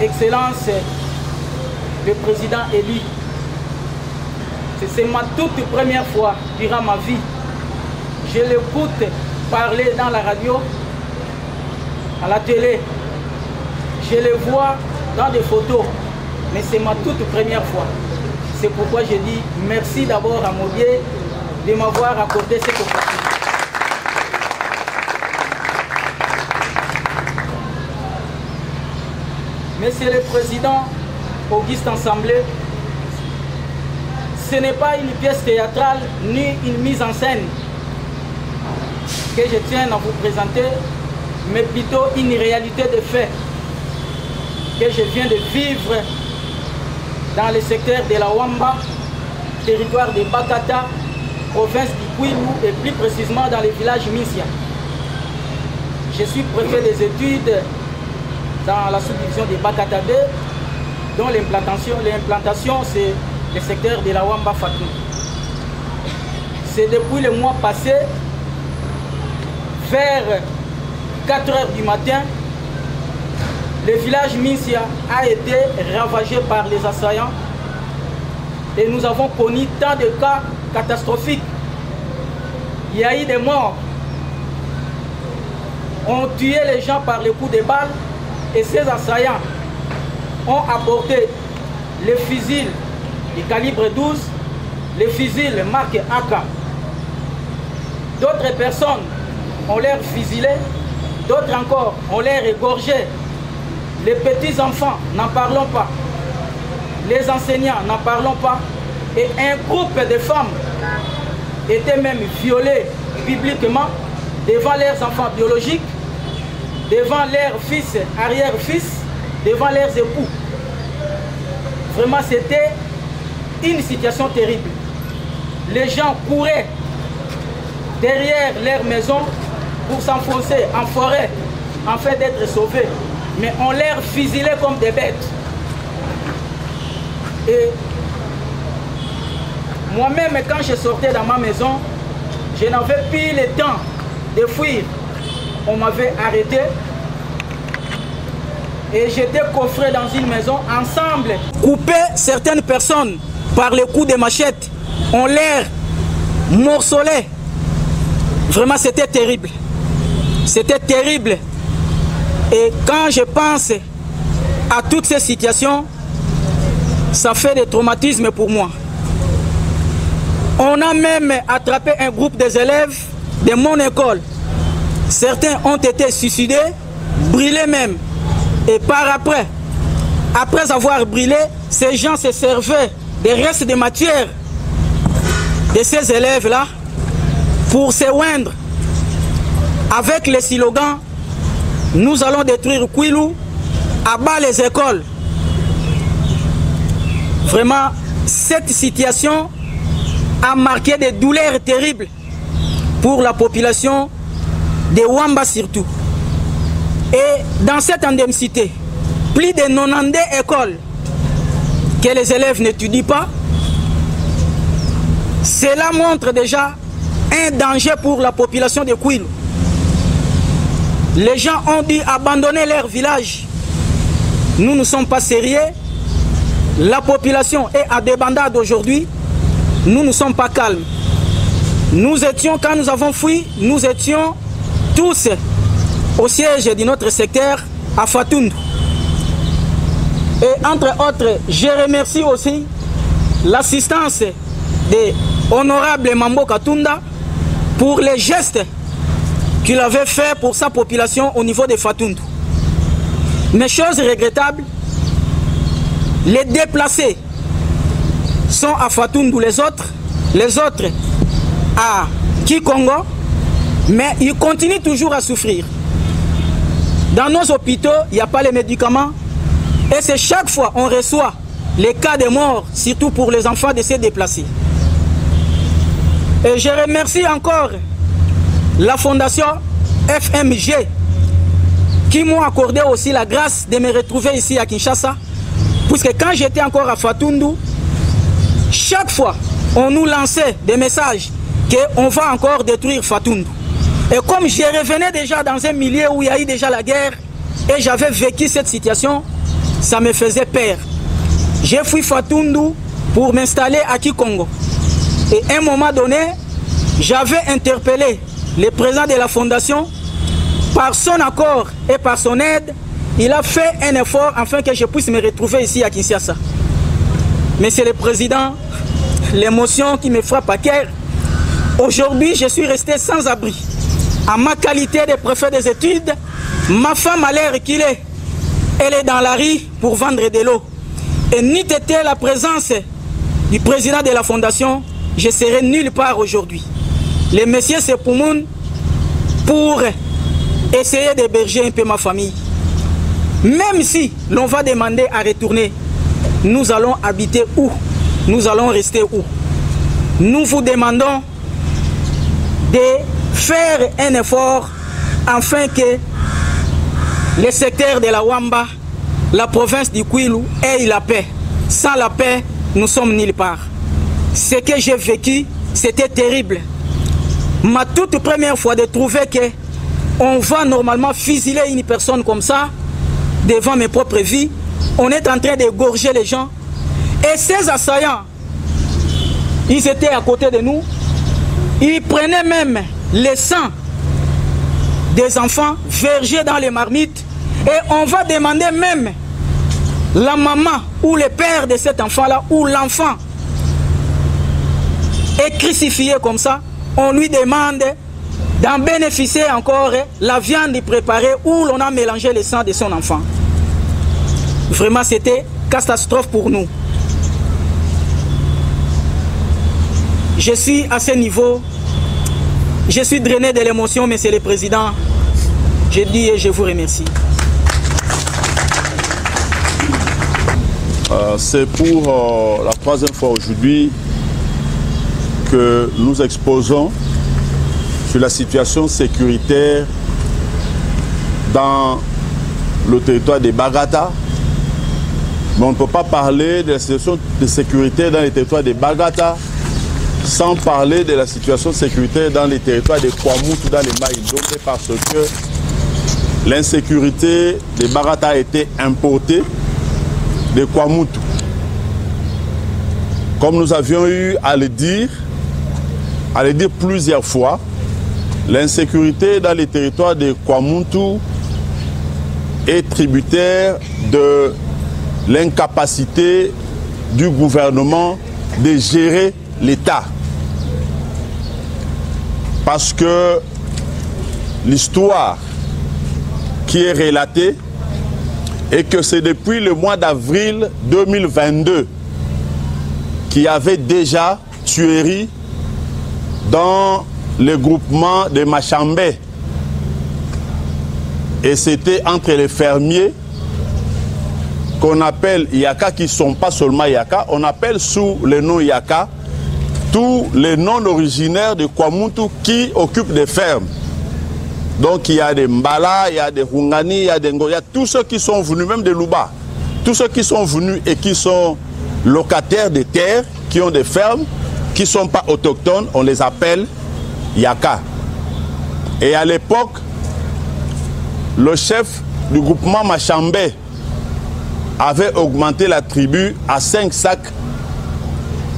Excellence, le président élu. C'est ma toute première fois durant ma vie. Je l'écoute parler dans la radio, à la télé. Je le vois dans des photos, mais c'est ma toute première fois. C'est pourquoi je dis merci d'abord à Modié de m'avoir accordé cette opportunité. Monsieur le Président Auguste Ensemblé, ce n'est pas une pièce théâtrale ni une mise en scène que je tiens à vous présenter, mais plutôt une réalité de fait que je viens de vivre dans le secteur de la Wamba, territoire de Bakata, province du Kwilu et plus précisément dans le village Misia. Je suis préfet des études dans la subdivision de Bakata 2, dont l'implantation c'est le secteur de la Wamba Fatou. C'est depuis le mois passé, vers 4 h du matin, le village Misia a été ravagé par les assaillants et nous avons connu tant de cas catastrophiques. Il y a eu des morts. On tué les gens par les coups de balles et ces assaillants ont apporté les fusils de calibre 12, les fusils marque AK. D'autres personnes ont l'air fusillé, d'autres encore ont l'air égorgés. Les petits enfants, n'en parlons pas. Les enseignants, n'en parlons pas. Et un groupe de femmes étaient même violées publiquement devant leurs enfants biologiques, devant leurs fils, arrière-fils, devant leurs époux. Vraiment, c'était une situation terrible. Les gens couraient derrière leur maison pour s'enfoncer en forêt, en fait d'être sauvés. Mais on les fusillait comme des bêtes. Et moi-même, quand je sortais dans ma maison, je n'avais plus le temps de fuir. On m'avait arrêté et j'étais coffré dans une maison ensemble. Couper certaines personnes par les coups de machette, on les morcelait. Vraiment, c'était terrible. C'était terrible. Et quand je pense à toutes ces situations, ça fait des traumatismes pour moi. On a même attrapé un groupe des élèves de mon école. Certains ont été suicidés, brûlés même. Et par après avoir brûlé, ces gens se servaient des restes de matière de ces élèves-là pour se oindre avec les slogans: nous allons détruire Kwilu, abat les écoles. Vraiment, cette situation a marqué des douleurs terribles pour la population de Wamba surtout. Et dans cette indemnité, plus de 90 écoles que les élèves n'étudient pas, cela montre déjà un danger pour la population de Kwilu. Les gens ont dû abandonner leur village. Nous ne sommes pas sérieux. La population est à débandade aujourd'hui. Nous ne sommes pas calmes. Nous étions, quand nous avons fui, nous étions tous au siège de notre secteur à Fatundu. Et entre autres, je remercie aussi l'assistance de l'honorable Mambo Katunda pour les gestes qu'il avait fait pour sa population au niveau de Fatundu. Mais chose regrettable, les déplacés sont à Fatundu, les autres à Kikongo, mais ils continuent toujours à souffrir. Dans nos hôpitaux, il n'y a pas les médicaments et c'est chaque fois on reçoit les cas de mort, surtout pour les enfants de se déplacer. Et je remercie encore la fondation FMG qui m'ont accordé aussi la grâce de me retrouver ici à Kinshasa, puisque quand j'étais encore à Fatundu, chaque fois on nous lançait des messages qu'on va encore détruire Fatundu. Et comme je revenais déjà dans un milieu où il y a eu déjà la guerre et j'avais vécu cette situation, ça me faisait peur. J'ai fui Fatundu pour m'installer à Kikongo. Et à un moment donné, j'avais interpellé le président de la fondation. Par son accord et par son aide, il a fait un effort afin que je puisse me retrouver ici à Kinshasa. Monsieur le Président, l'émotion qui me frappe à cœur, aujourd'hui je suis resté sans abri. En ma qualité de préfet des études, ma femme a l'air qu'il est. Elle est dans la rue pour vendre de l'eau. Et n'eût été la présence du président de la fondation, je serais nulle part aujourd'hui. Le monsieur Sepoumoun pour essayer d'héberger un peu ma famille. Même si l'on va demander à retourner, nous allons habiter où? Nous allons rester où? Nous vous demandons de faire un effort afin que le secteur de la Wamba, la province du Kwilu, ait la paix. Sans la paix, nous sommes nulle part. Ce que j'ai vécu, c'était terrible. Ma toute première fois de trouver que on va normalement fusiler une personne comme ça, devant mes propres vies, on est en train d'égorger les gens. Et ces assaillants, ils étaient à côté de nous, ils prenaient même le sang des enfants, vergés dans les marmites, et on va demander même la maman ou le père de cet enfant-là, ou l'enfant est crucifié comme ça, on lui demande d'en bénéficier encore la viande préparée où l'on a mélangé le sang de son enfant. Vraiment, c'était catastrophe pour nous. Je suis à ce niveau, je suis drainé de l'émotion, Monsieur le Président. Je dis et je vous remercie. C'est pour la troisième fois aujourd'hui que nous exposons sur la situation sécuritaire dans le territoire de Bagata. Mais on ne peut pas parler de la situation de sécurité dans les territoires de Bagata sans parler de la situation sécuritaire dans les territoires de Kwamutu, dans les Maïdombe, parce que l'insécurité de Bagata a été importée de Kwamutu. Comme nous avions eu à le dire plusieurs fois, l'insécurité dans les territoires de Kwamutu est tributaire de l'incapacité du gouvernement de gérer l'État. Parce que l'histoire qui est relatée est que c'est depuis le mois d'avril 2022 qu'il y avait déjà tuerie dans le groupement de Machambé. Et c'était entre les fermiers qu'on appelle Yaka, qui ne sont pas seulement Yaka, on appelle sous le nom Yaka tous les non-originaires de Kwamutu qui occupent des fermes. Donc il y a des Mbala, il y a des Hungani, il y a des Ngoya, tous ceux qui sont venus, même des Luba, tous ceux qui sont venus et qui sont locataires des terres, qui ont des fermes, qui ne sont pas autochtones, on les appelle Yaka. Et à l'époque, le chef du groupement Machambé avait augmenté la tribu à 5 sacs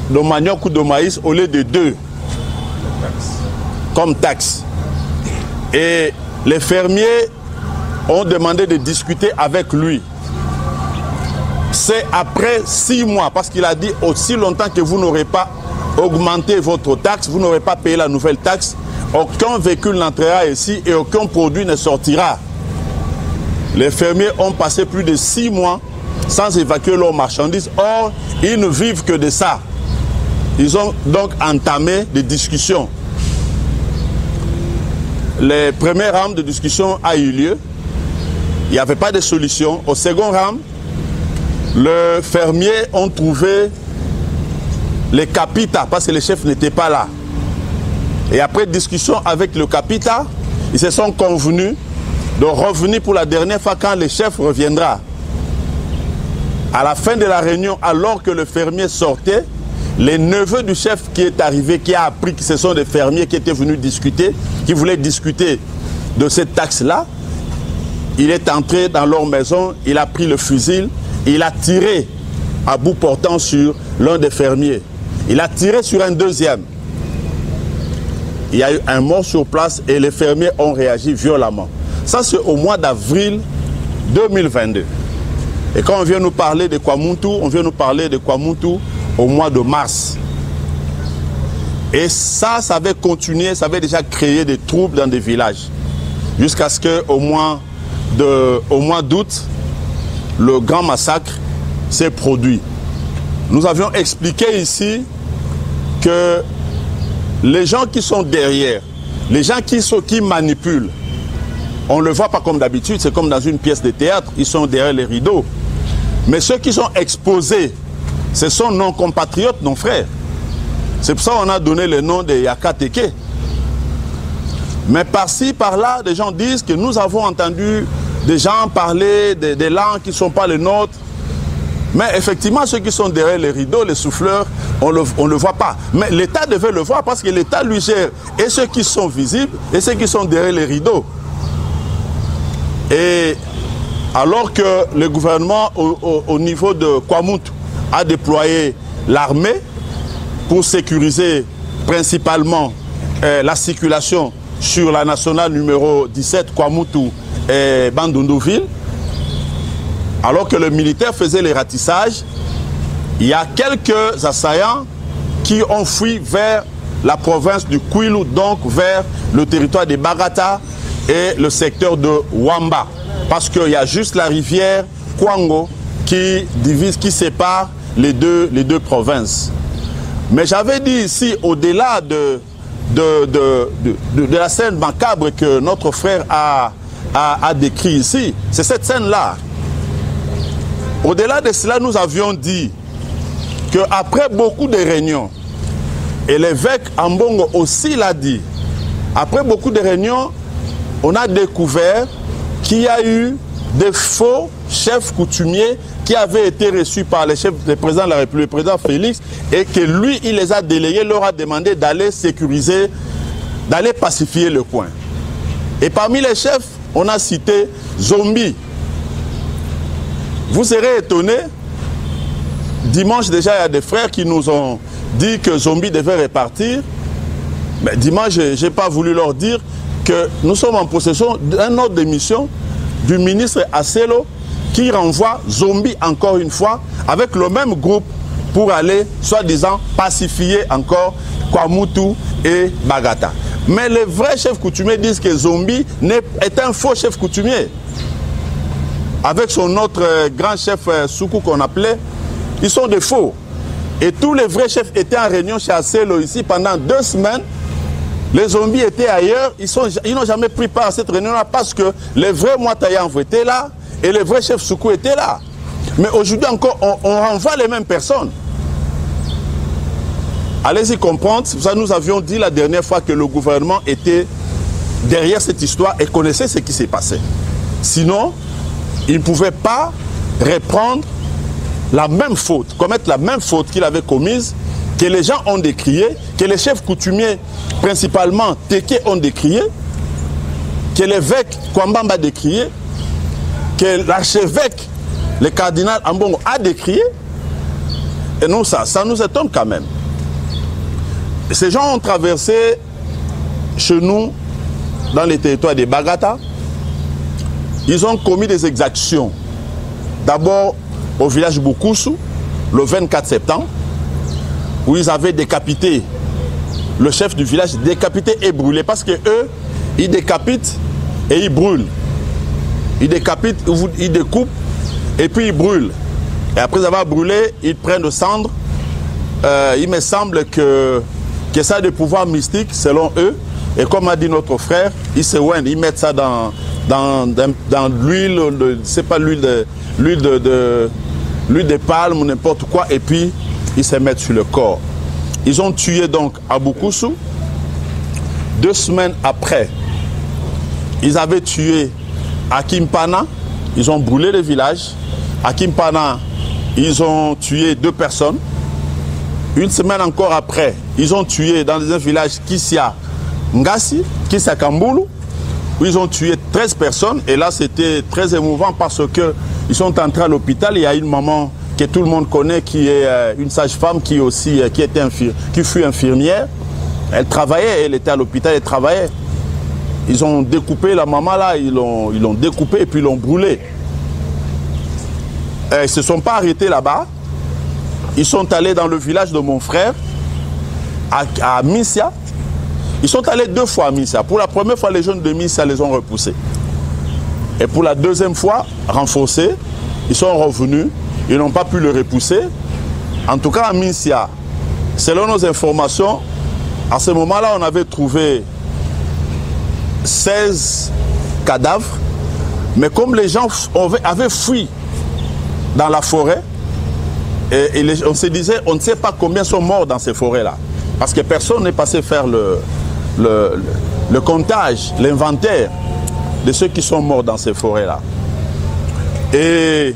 de manioc ou de maïs au lieu de 2 comme taxe. Et les fermiers ont demandé de discuter avec lui. C'est après 6 mois, parce qu'il a dit aussi longtemps que vous n'aurez pas augmenté votre taxe, vous n'aurez pas payé la nouvelle taxe, aucun véhicule n'entrera ici et aucun produit ne sortira. Les fermiers ont passé plus de 6 mois sans évacuer leurs marchandises. Or, ils ne vivent que de ça. Ils ont donc entamé des discussions. Les premiers rounds de discussion a eu lieu. Il n'y avait pas de solution. Au second round, les fermiers ont trouvé les capitas parce que les chefs n'étaient pas là. Et après discussion avec le capita, ils se sont convenus de revenir pour la dernière fois quand le chef reviendra. À la fin de la réunion, alors que le fermier sortait, les neveux du chef qui est arrivé, qui a appris que ce sont des fermiers qui étaient venus discuter, qui voulaient discuter de cette taxe-là, il est entré dans leur maison, il a pris le fusil il a tiré à bout portant sur l'un des fermiers. Il a tiré sur un deuxième. Il y a eu un mort sur place et les fermiers ont réagi violemment. Ça, c'est au mois d'avril 2022. Et quand on vient nous parler de Kwamuntu, on vient nous parler de Kwamuntu au mois de mars. Et ça avait continué, ça avait déjà créé des troubles dans des villages. Jusqu'à ce qu'au mois d'août, le grand massacre s'est produit. Nous avions expliqué ici que les gens qui sont derrière, les gens qui manipulent, on ne le voit pas comme d'habitude, c'est comme dans une pièce de théâtre, ils sont derrière les rideaux. Mais ceux qui sont exposés, ce sont nos compatriotes, nos frères. C'est pour ça qu'on a donné le nom de Yaka Teke. Mais par-ci, par-là, des gens disent que nous avons entendu des gens parler des langues qui ne sont pas les nôtres. Mais effectivement, ceux qui sont derrière les rideaux, les souffleurs, on ne le voit pas. Mais l'État devait le voir parce que l'État lui gère et ceux qui sont visibles et ceux qui sont derrière les rideaux. Et alors que le gouvernement au niveau de Kwamuntu a déployé l'armée pour sécuriser principalement la circulation sur la nationale numéro 17, Kwamuntu et Bandundu-Ville, alors que le militaire faisait les ratissages, il y a quelques assaillants qui ont fui vers la province du Kwilu, donc vers le territoire de Bagata et le secteur de Wamba. Parce qu'il y a juste la rivière Kwango qui divise, qui sépare les deux provinces. Mais j'avais dit ici, au-delà de la scène macabre que notre frère a décrit ici, c'est cette scène-là. Au-delà de cela, nous avions dit qu'après beaucoup de réunions, et l'évêque Ambongo aussi l'a dit, après beaucoup de réunions, on a découvert qu'il y a eu des faux chefs coutumiers qui avaient été reçus par le président de la République, le président Félix, et que lui, il les a délégués, leur a demandé d'aller sécuriser, d'aller pacifier le coin. Et parmi les chefs, on a cité Zombi. Vous serez étonnés, dimanche déjà, il y a des frères qui nous ont dit que Zombi devait repartir. Mais dimanche, je n'ai pas voulu leur dire que nous sommes en possession d'un ordre de mission du ministre Asselo qui renvoie Zombi encore une fois avec le même groupe pour aller, soi-disant, pacifier encore Kwamuntu et Bagata. Mais les vrais chefs coutumiers disent que Zombi est un faux chef coutumier. Avec son autre grand chef Soukou qu'on appelait, ils sont des faux. Et tous les vrais chefs étaient en réunion chez Asselo ici pendant 2 semaines. Les zombies étaient ailleurs, ils n'ont jamais pris part à cette réunion-là parce que les vrais Moitayanv étaient là et les vrais chefs Soukou étaient là. Mais aujourd'hui encore, on renvoie les mêmes personnes. Allez-y comprendre, ça nous avions dit la dernière fois que le gouvernement était derrière cette histoire et connaissait ce qui s'est passé. Sinon, il ne pouvait pas reprendre la même faute, commettre la même faute qu'il avait commise, que les gens ont décrié, que les chefs coutumiers, principalement Teke, ont décrié, que l'évêque Kwambamba a décrié, que l'archevêque, le cardinal Ambongo a décrié. Et non, ça nous étonne quand même. Ces gens ont traversé chez nous, dans les territoires de Bagata, ils ont commis des exactions. D'abord au village Bukusu, le 24 septembre, où ils avaient décapité le chef du village, décapité et brûlé. Parce que eux, ils décapitent et ils brûlent. Ils décapitent, ils découpent et puis ils brûlent. Et après avoir brûlé, ils prennent de cendres. Il me semble que ça a des pouvoirs mystiques selon eux. Et comme a dit notre frère, ils mettent ça dans l'huile, c'est pas l'huile de palme ou n'importe quoi, et puis ils se mettent sur le corps. Ils ont tué donc à Bukusu. 2 semaines après, ils avaient tué à Kimpana, ils ont brûlé le village. À Kimpana, ils ont tué 2 personnes. 1 semaine encore après, ils ont tué dans un village Kissia Ngasi, Kissia Kambulu, où ils ont tué 13 personnes. Et là, c'était très émouvant parce que Ils sont entrés à l'hôpital. Il y a une maman que tout le monde connaît qui est une sage-femme qui fut infirmière. Elle travaillait, elle était à l'hôpital, elle travaillait. Ils ont découpé la maman là, ils l'ont découpé et puis ils l'ont brûlée. Ils ne se sont pas arrêtés là-bas. Ils sont allés dans le village de mon frère, à Missia. Ils sont allés 2 fois à Missia. Pour la première fois, les jeunes de Missia les ont repoussés. Et pour la deuxième fois, renforcés, ils sont revenus. Ils n'ont pas pu le repousser. En tout cas, à Missia, selon nos informations, à ce moment-là, on avait trouvé 16 cadavres. Mais comme les gens avaient fui dans la forêt, et on se disait, on ne sait pas combien sont morts dans ces forêts-là. Parce que personne n'est passé faire le comptage, l'inventaire de ceux qui sont morts dans ces forêts-là. Et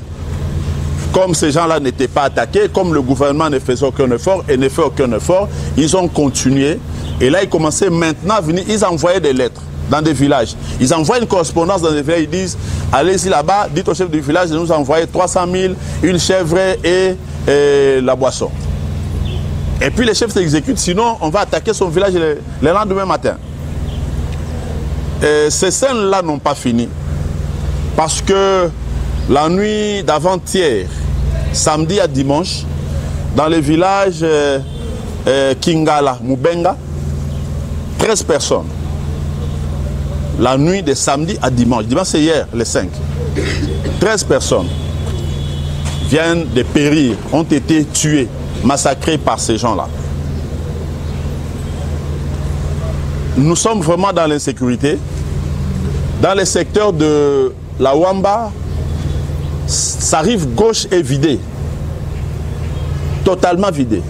comme ces gens-là n'étaient pas attaqués, comme le gouvernement ne faisait aucun effort et ne fait aucun effort, ils ont continué. Et là, ils commençaient maintenant à venir, ils envoyaient des lettres dans des villages. Ils envoient une correspondance dans des villages, ils disent, allez-y là-bas, dites au chef du village de nous envoyer 300 000, une chèvre et la boisson. Et puis les chefs s'exécutent, sinon on va attaquer son village le lendemain matin. Et ces scènes-là n'ont pas fini. Parce que la nuit d'avant-hier, samedi à dimanche, dans le village Kingala, Mubenga, 13 personnes. La nuit de samedi à dimanche. Dimanche c'est hier, le 5. 13 personnes viennent de périr, ont été tuées, massacrés par ces gens-là. Nous sommes vraiment dans l'insécurité. Dans le secteur de la Wamba, sa rive gauche est vidée. Totalement vidée.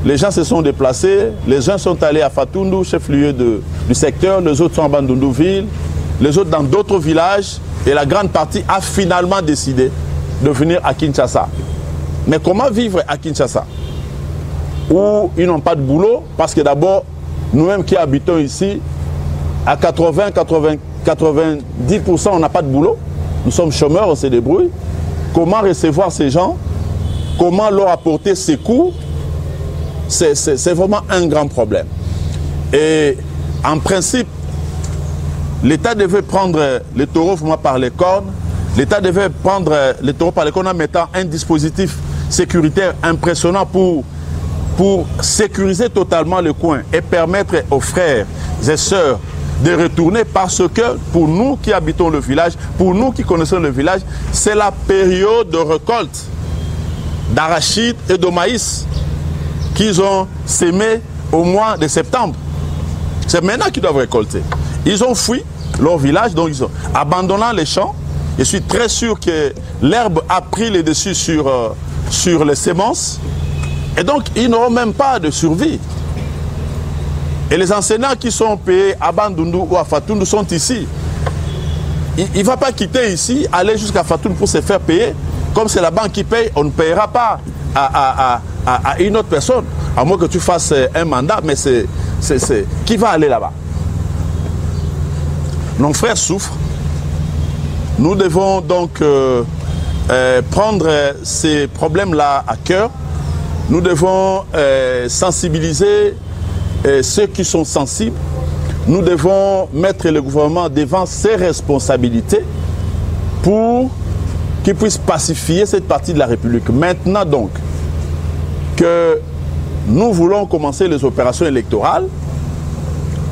Les gens se sont déplacés, les uns sont allés à Fatundu, chef-lieu du secteur, les autres sont à Bandundu-ville, les autres dans d'autres villages, et la grande partie a finalement décidé de venir à Kinshasa. Mais comment vivre à Kinshasa? Où ils n'ont pas de boulot, parce que d'abord, nous-mêmes qui habitons ici, à 80-90%, on n'a pas de boulot. Nous sommes chômeurs, on se débrouille. Comment recevoir ces gens? Comment leur apporter secours? C'est vraiment un grand problème. Et en principe, l'État devait prendre les taureaux par les cornes. L'État devait prendre les taureaux par les cornes en mettant un dispositif sécuritaire impressionnant pour sécuriser totalement le coin et permettre aux frères et sœurs de retourner, parce que pour nous qui habitons le village, pour nous qui connaissons le village, c'est la période de récolte d'arachides et de maïs qu'ils ont sémé au mois de septembre. C'est maintenant qu'ils doivent récolter. Ils ont fui leur village, donc ils ont abandonnant les champs. Je suis très sûr que l'herbe a pris le dessus sur les semences. Et donc, ils n'auront même pas de survie. Et les enseignants qui sont payés à Bandundu ou à Fatundu sont ici. Il ne va pas quitter ici, aller jusqu'à Fatundu pour se faire payer. Comme c'est la banque qui paye, on ne payera pas à une autre personne. À moins que tu fasses un mandat, mais qui va aller là-bas? Nos frères souffrent. Nous devons donc prendre ces problèmes-là à cœur. Nous devons sensibiliser ceux qui sont sensibles. Nous devons mettre le gouvernement devant ses responsabilités pour qu'il puisse pacifier cette partie de la République. Maintenant donc que nous voulons commencer les opérations électorales,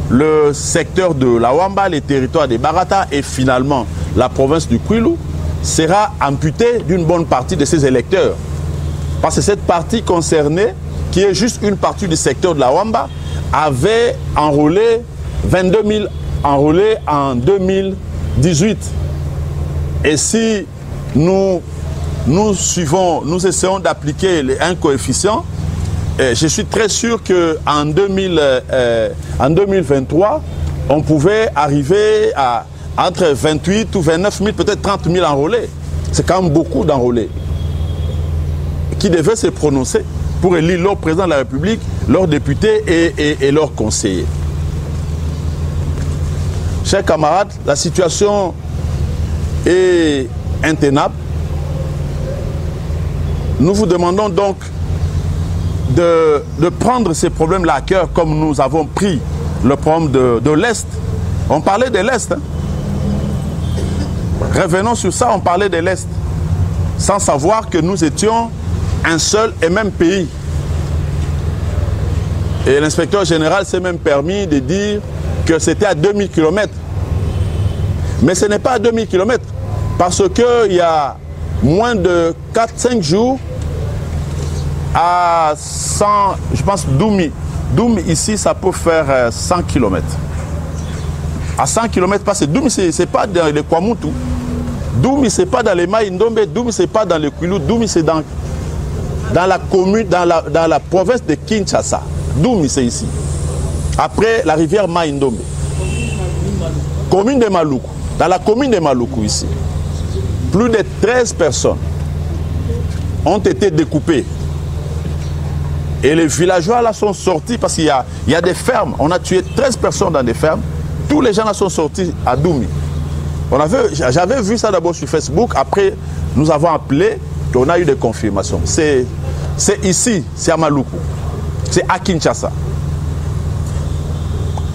le secteur de la Wamba, les territoires des Barata et finalement la province du Kwilu sera amputé d'une bonne partie de ses électeurs. Parce que cette partie concernée, qui est juste une partie du secteur de la Wamba, avait enrôlé 22 000 enrôlés en 2018. Et si nous essayons d'appliquer un coefficient, je suis très sûr qu'en 2023, on pouvait arriver à entre 28 ou 29 000, peut-être 30 000 enrôlés. C'est quand même beaucoup d'enrôlés qui devaient se prononcer pour élire leur président de la République, leurs députés et leurs conseillers. Chers camarades, la situation est intenable. Nous vous demandons donc de prendre ces problèmes-là à cœur comme nous avons pris le problème de l'Est. On parlait de l'Est. Hein. Revenons sur ça, on parlait de l'Est. Sans savoir que nous étions un seul et même pays. Et l'inspecteur général s'est même permis de dire que c'était à 2000 km. Mais ce n'est pas à 2000 km. Parce qu'il y a moins de 4-5 jours, à 100, je pense, Doumi. Doumi, ici, ça peut faire 100 km. À 100 km, parce que Doumi, ce n'est pas dans les Kwamutu. Doumi, ce n'est pas dans les Maïndombe. Doumi, ce n'est pas dans les Kwilu. Doumi, c'est dans la commune, dans la province de Kinshasa. Doumi, c'est ici. Après la rivière Maïndombe. Commune de Maluku. Dans la commune de Maluku, ici. Plus de 13 personnes ont été découpées. Et les villageois là sont sortis parce qu'il y a des fermes. On a tué 13 personnes dans des fermes. Tous les gens là sont sortis à Doumi. J'avais vu ça d'abord sur Facebook. Après, nous avons appelé et on a eu des confirmations. C'est ici, c'est à Maluku. C'est à Kinshasa.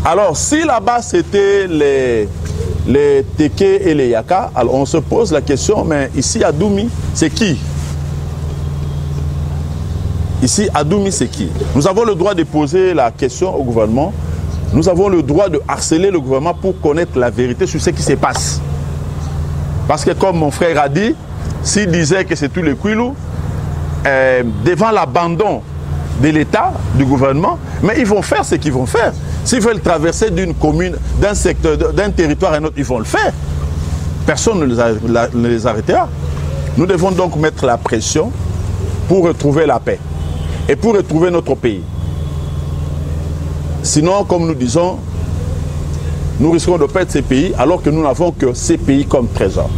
Alors, si là-bas c'était les Teke et les Yaka, alors on se pose la question, mais ici à Doumi, c'est qui? Ici, à Doumi, c'est qui? Nous avons le droit de poser la question au gouvernement. Nous avons le droit de harceler le gouvernement pour connaître la vérité sur ce qui se passe. Parce que comme mon frère a dit, s'il disait que c'est tous les Kwilu, devant l'abandon de l'État, du gouvernement, mais ils vont faire ce qu'ils vont faire. S'ils veulent traverser d'une commune, d'un secteur, d'un territoire à un autre, ils vont le faire. Personne ne les arrêtera. Nous devons donc mettre la pression pour retrouver la paix et pour retrouver notre pays. Sinon, comme nous disons, nous risquons de perdre ces pays alors que nous n'avons que ces pays comme trésor.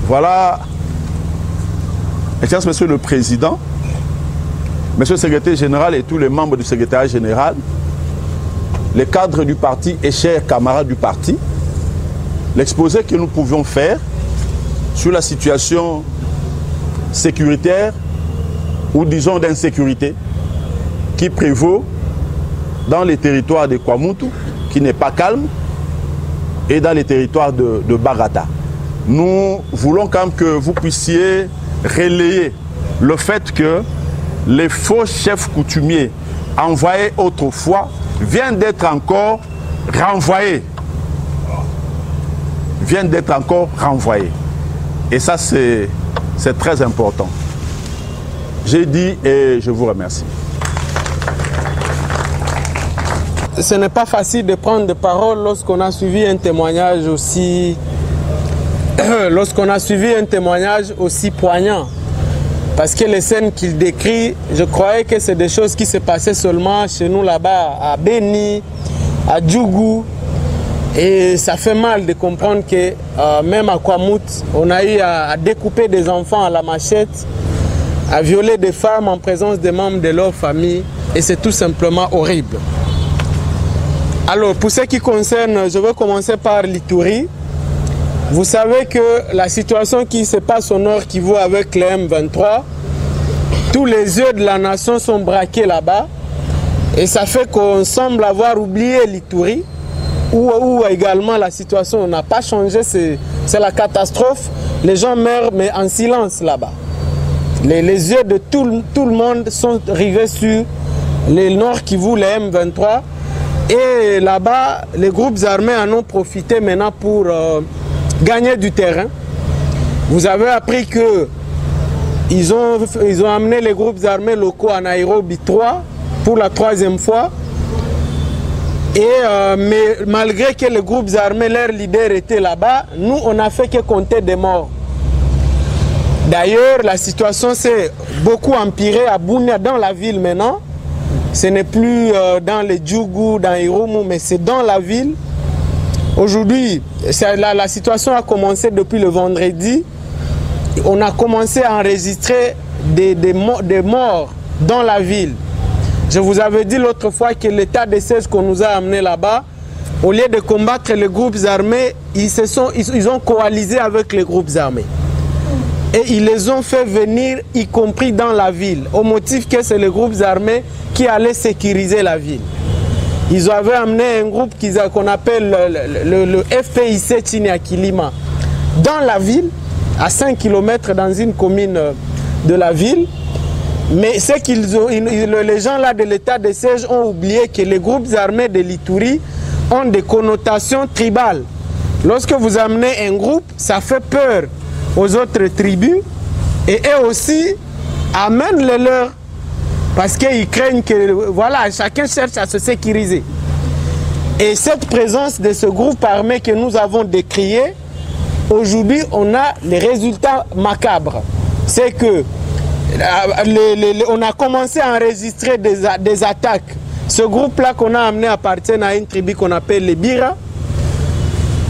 Voilà, Excellence Monsieur le Président, Monsieur le Secrétaire Général et tous les membres du Secrétariat Général, les cadres du parti et chers camarades du parti, l'exposé que nous pouvions faire sur la situation sécuritaire ou disons d'insécurité qui prévaut dans les territoires de Kwamutu, qui n'est pas calme, et dans les territoires de Bagata. Nous voulons quand même que vous puissiez relayer le fait que les faux chefs coutumiers envoyés autrefois viennent d'être encore renvoyés. Viennent d'être encore renvoyés. Et ça, c'est très important. J'ai dit et je vous remercie. Ce n'est pas facile de prendre des paroles lorsqu'on a suivi un témoignage aussi poignant. Parce que les scènes qu'il décrit, je croyais que c'est des choses qui se passaient seulement chez nous là-bas, à Beni, à Djougou. Et ça fait mal de comprendre que même à Kwamut, on a eu à découper des enfants à la machette, à violer des femmes en présence des membres de leur famille. Et c'est tout simplement horrible. Alors, pour ce qui concerne, je vais commencer par l'Ituri. Vous savez que la situation qui se passe au nord Kivu avec les M23, tous les yeux de la nation sont braqués là-bas. Et ça fait qu'on semble avoir oublié l'Ituri, où également la situation n'a pas changé, c'est la catastrophe. Les gens meurent, mais en silence là-bas. Les yeux de tout le monde sont rivés sur les nord Kivu, les M23. Et là-bas, les groupes armés en ont profité maintenant pour gagner du terrain. Vous avez appris qu'ils ont amené les groupes armés locaux à Nairobi 3 pour la 3e fois. Et mais malgré que les groupes armés, leurs leaders étaient là-bas, nous, on n'a fait que compter des morts. D'ailleurs, la situation s'est beaucoup empirée à Bunia, dans la ville maintenant. Ce n'est plus dans les Djougou, dans Irumu, mais c'est dans la ville. Aujourd'hui, la situation a commencé depuis le vendredi. On a commencé à enregistrer des morts dans la ville. Je vous avais dit l'autre fois que l'état de siège qu'on nous a amené là-bas au lieu de combattre les groupes armés, ils ont coalisé avec les groupes armés. Et ils les ont fait venir, y compris dans la ville, au motif que c'est les groupes armés qui allaient sécuriser la ville. Ils avaient amené un groupe qu'on appelle le FPIC Tchinyakilima dans la ville, à 5 km dans une commune de la ville. Mais c'est les gens là de l'état de siège ont oublié que les groupes armés de l'Ituri ont des connotations tribales. Lorsque vous amenez un groupe, ça fait peur aux autres tribus et eux aussi amènent les leurs parce qu'ils craignent que voilà, chacun cherche à se sécuriser. Et cette présence de ce groupe armé que nous avons décrié, aujourd'hui on a les résultats macabres. C'est que on a commencé à enregistrer des attaques. Ce groupe-là qu'on a amené appartient à une tribu qu'on appelle les Bira.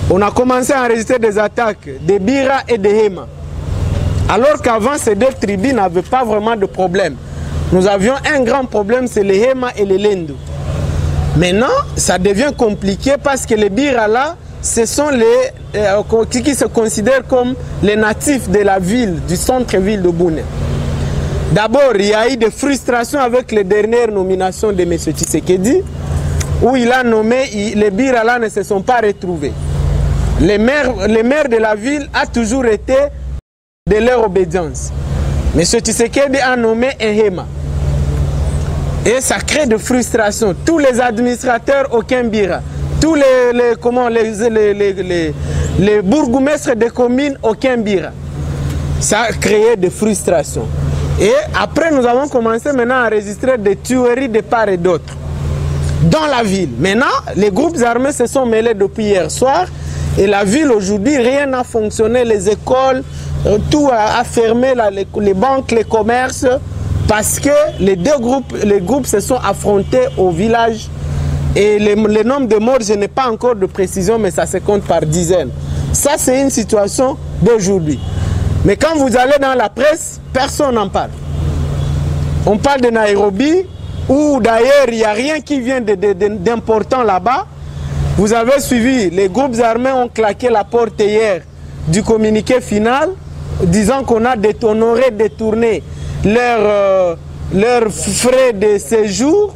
On a commencé à enregistrer des attaques des Bira et des Hema. Alors qu'avant, ces deux tribus n'avaient pas vraiment de problème. Nous avions un grand problème, c'est les Hema et les Lendo. Maintenant, ça devient compliqué parce que les Bira là, ce sont les qui se considèrent comme les natifs de la ville, du centre-ville de Bunia. D'abord, il y a eu des frustrations avec les dernières nominations de M. Tshisekedi, où il a nommé, les Bira là ne se sont pas retrouvés. Les maires de la ville ont toujours été de leur obédience. M. Tshisekedi a nommé un Hema. Et ça crée de frustration. Tous les administrateurs, aucun Bira. Tous les bourgmestres des communes, aucun Bira. Ça a créé de frustration. Et après, nous avons commencé maintenant à enregistrer des tueries de part et d'autre dans la ville. Maintenant, les groupes armés se sont mêlés depuis hier soir. Et la ville aujourd'hui, rien n'a fonctionné. Les écoles, tout a fermé, les banques, les commerces. Parce que les groupes se sont affrontés au village. Et le nombre de morts, je n'ai pas encore de précision, mais ça se compte par dizaines. Ça, c'est une situation d'aujourd'hui. Mais quand vous allez dans la presse, personne n'en parle. On parle de Nairobi, où d'ailleurs, il n'y a rien qui vient d'important là-bas. Vous avez suivi, les groupes armés ont claqué la porte hier du communiqué final, disant qu'on a détourné leurs frais de séjour.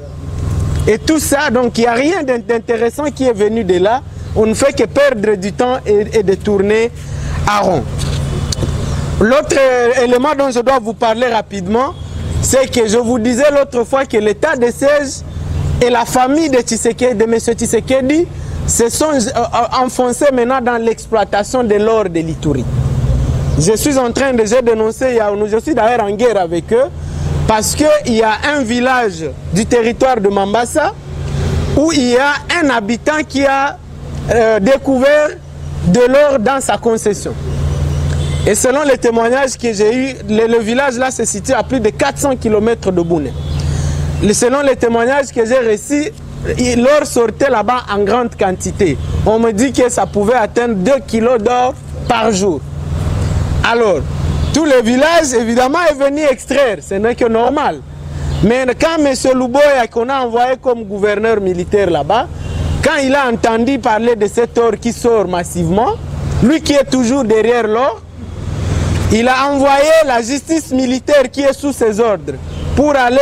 Et tout ça, donc il n'y a rien d'intéressant qui est venu de là. On ne fait que perdre du temps et de tourner à rond. L'autre élément dont je dois vous parler rapidement, c'est que je vous disais l'autre fois que l'état de siège et la famille de M. Tshisekedi se sont enfoncés maintenant dans l'exploitation de l'or de l'Ituri. Je suis en train de dénoncer, je suis d'ailleurs en guerre avec eux, parce qu'il y a un village du territoire de Mambasa où il y a un habitant qui a découvert de l'or dans sa concession. Et selon les témoignages que j'ai eus, le village là se situe à plus de 400 km de Bunia. Selon les témoignages que j'ai reçus, l'or sortait là-bas en grande quantité. On me dit que ça pouvait atteindre 2 kg d'or par jour. Alors, tout le village, évidemment, est venu extraire. Ce n'est que normal. Mais quand M. Luboya, qu'on a envoyé comme gouverneur militaire là-bas, quand il a entendu parler de cet or qui sort massivement, lui qui est toujours derrière l'or, il a envoyé la justice militaire qui est sous ses ordres pour aller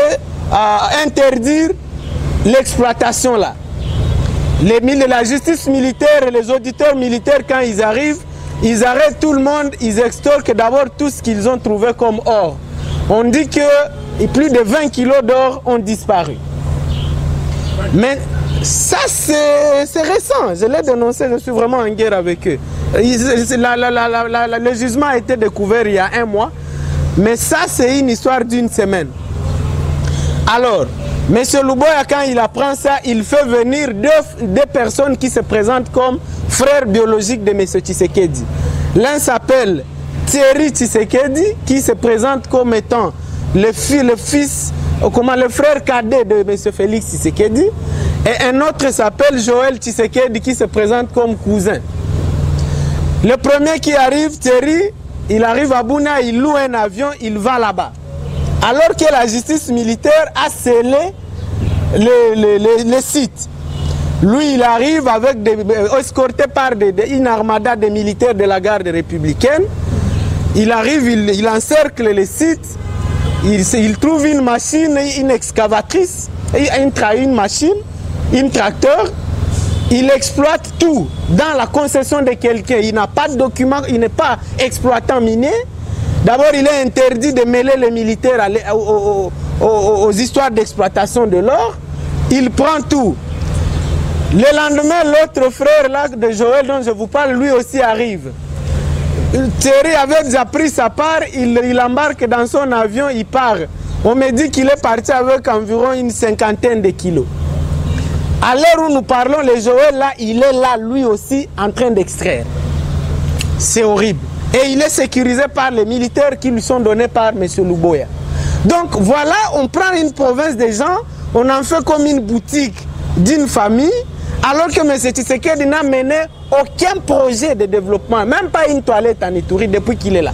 interdire l'exploitation là. La justice militaire et les auditeurs militaires, quand ils arrivent, ils arrêtent tout le monde, ils extorquent d'abord tout ce qu'ils ont trouvé comme or. On dit que plus de 20 kilos d'or ont disparu. Mais ça, c'est récent. Je l'ai dénoncé, je suis vraiment en guerre avec eux. Le jugement a été découvert il y a 1 mois. Mais ça, c'est une histoire d'une semaine. Alors, M. Luboya, quand il apprend ça, il fait venir deux personnes qui se présentent comme frères biologiques de M. Tshisekedi. L'un s'appelle Thierry Tshisekedi, qui se présente comme étant le frère cadet de M. Félix Tshisekedi. Et un autre s'appelle Joël Tshisekedi, qui se présente comme cousin. Le premier qui arrive, Thierry, il arrive à Bunia, il loue un avion, il va là-bas. Alors que la justice militaire a scellé le site. Lui, il arrive avec escorté par une armada de militaires de la garde républicaine. Il arrive, il encercle les sites. Il trouve une machine, une excavatrice, une machine, un tracteur. Il exploite tout dans la concession de quelqu'un. Il n'a pas de document, il n'est pas exploitant minier. D'abord, il est interdit de mêler les militaires aux histoires d'exploitation de l'or. Il prend tout. Le lendemain, l'autre frère là, de Joël dont je vous parle, lui aussi arrive. Thierry avait déjà pris sa part, il embarque dans son avion, il part. On me dit qu'il est parti avec environ une 50aine de kilos. À l'heure où nous parlons, le Joël là, il est là lui aussi en train d'extraire. C'est horrible. Et il est sécurisé par les militaires qui lui sont donnés par M. Luboya. Donc voilà, on prend une province des gens, on en fait comme une boutique d'une famille, alors que M. Tshisekedi n'a mené aucun projet de développement, même pas une toilette en Ituri depuis qu'il est là.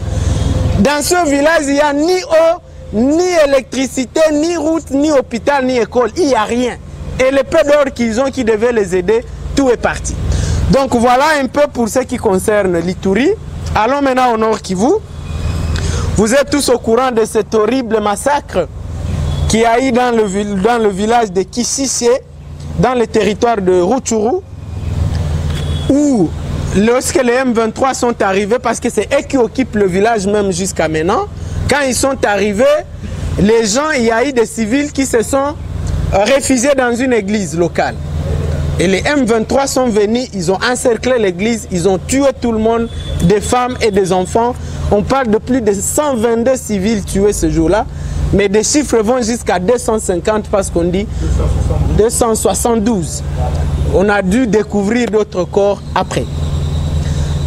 Dans ce village, il n'y a ni eau, ni électricité, ni route, ni hôpital, ni école. Il n'y a rien. Et le peu d'or qu'ils ont qui devait les aider, tout est parti. Donc voilà un peu pour ce qui concerne l'Ituri. Allons maintenant au Nord Kivu. Vous êtes tous au courant de cet horrible massacre qui a eu dans le village de Kishishe, dans le territoire de Rutshuru, où lorsque les M23 sont arrivés, parce que c'est eux qui occupent le village même jusqu'à maintenant, quand ils sont arrivés, les gens, il y a eu des civils qui se sont réfugiés dans une église locale. Et les M23 sont venus, ils ont encerclé l'église, ils ont tué tout le monde, des femmes et des enfants. On parle de plus de 122 civils tués ce jour-là, mais des chiffres vont jusqu'à 250 parce qu'on dit 272. On a dû découvrir d'autres corps après.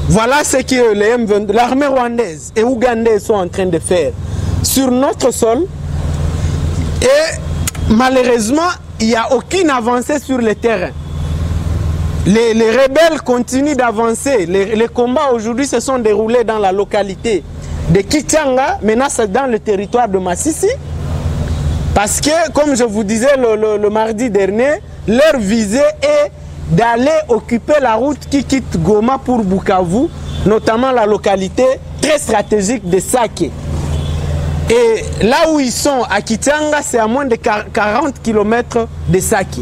Voilà ce que l'armée rwandaise et ougandaise sont en train de faire sur notre sol. Et malheureusement, il n'y a aucune avancée sur le terrain. Les rebelles continuent d'avancer. Les combats aujourd'hui se sont déroulés dans la localité de Kichanga, maintenant c'est dans le territoire de Massissi. Parce que, comme je vous disais le mardi dernier, leur visée est d'aller occuper la route qui quitte Goma pour Bukavu, notamment la localité très stratégique de Sake. Et là où ils sont, à Kichanga, c'est à moins de 40 km de Sake.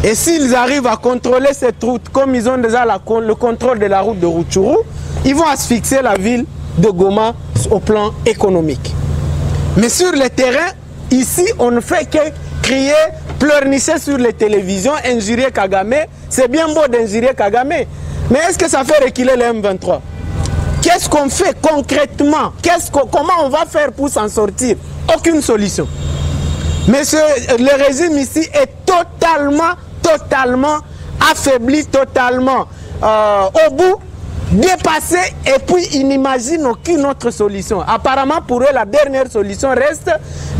Et s'ils arrivent à contrôler cette route, comme ils ont déjà le contrôle de la route de Rutshuru, ils vont asphyxier la ville de Goma au plan économique. Mais sur le terrain, ici, on ne fait que crier, pleurnicher sur les télévisions, injurier Kagame. C'est bien beau d'injurier Kagame, mais est-ce que ça fait reculer les M23? Qu'est-ce qu'on fait concrètement? Comment on va faire pour s'en sortir? Aucune solution. Mais le régime ici est totalement affaibli, totalement au bout, dépassé, et puis ils n'imaginent aucune autre solution. Apparemment, pour eux, la dernière solution reste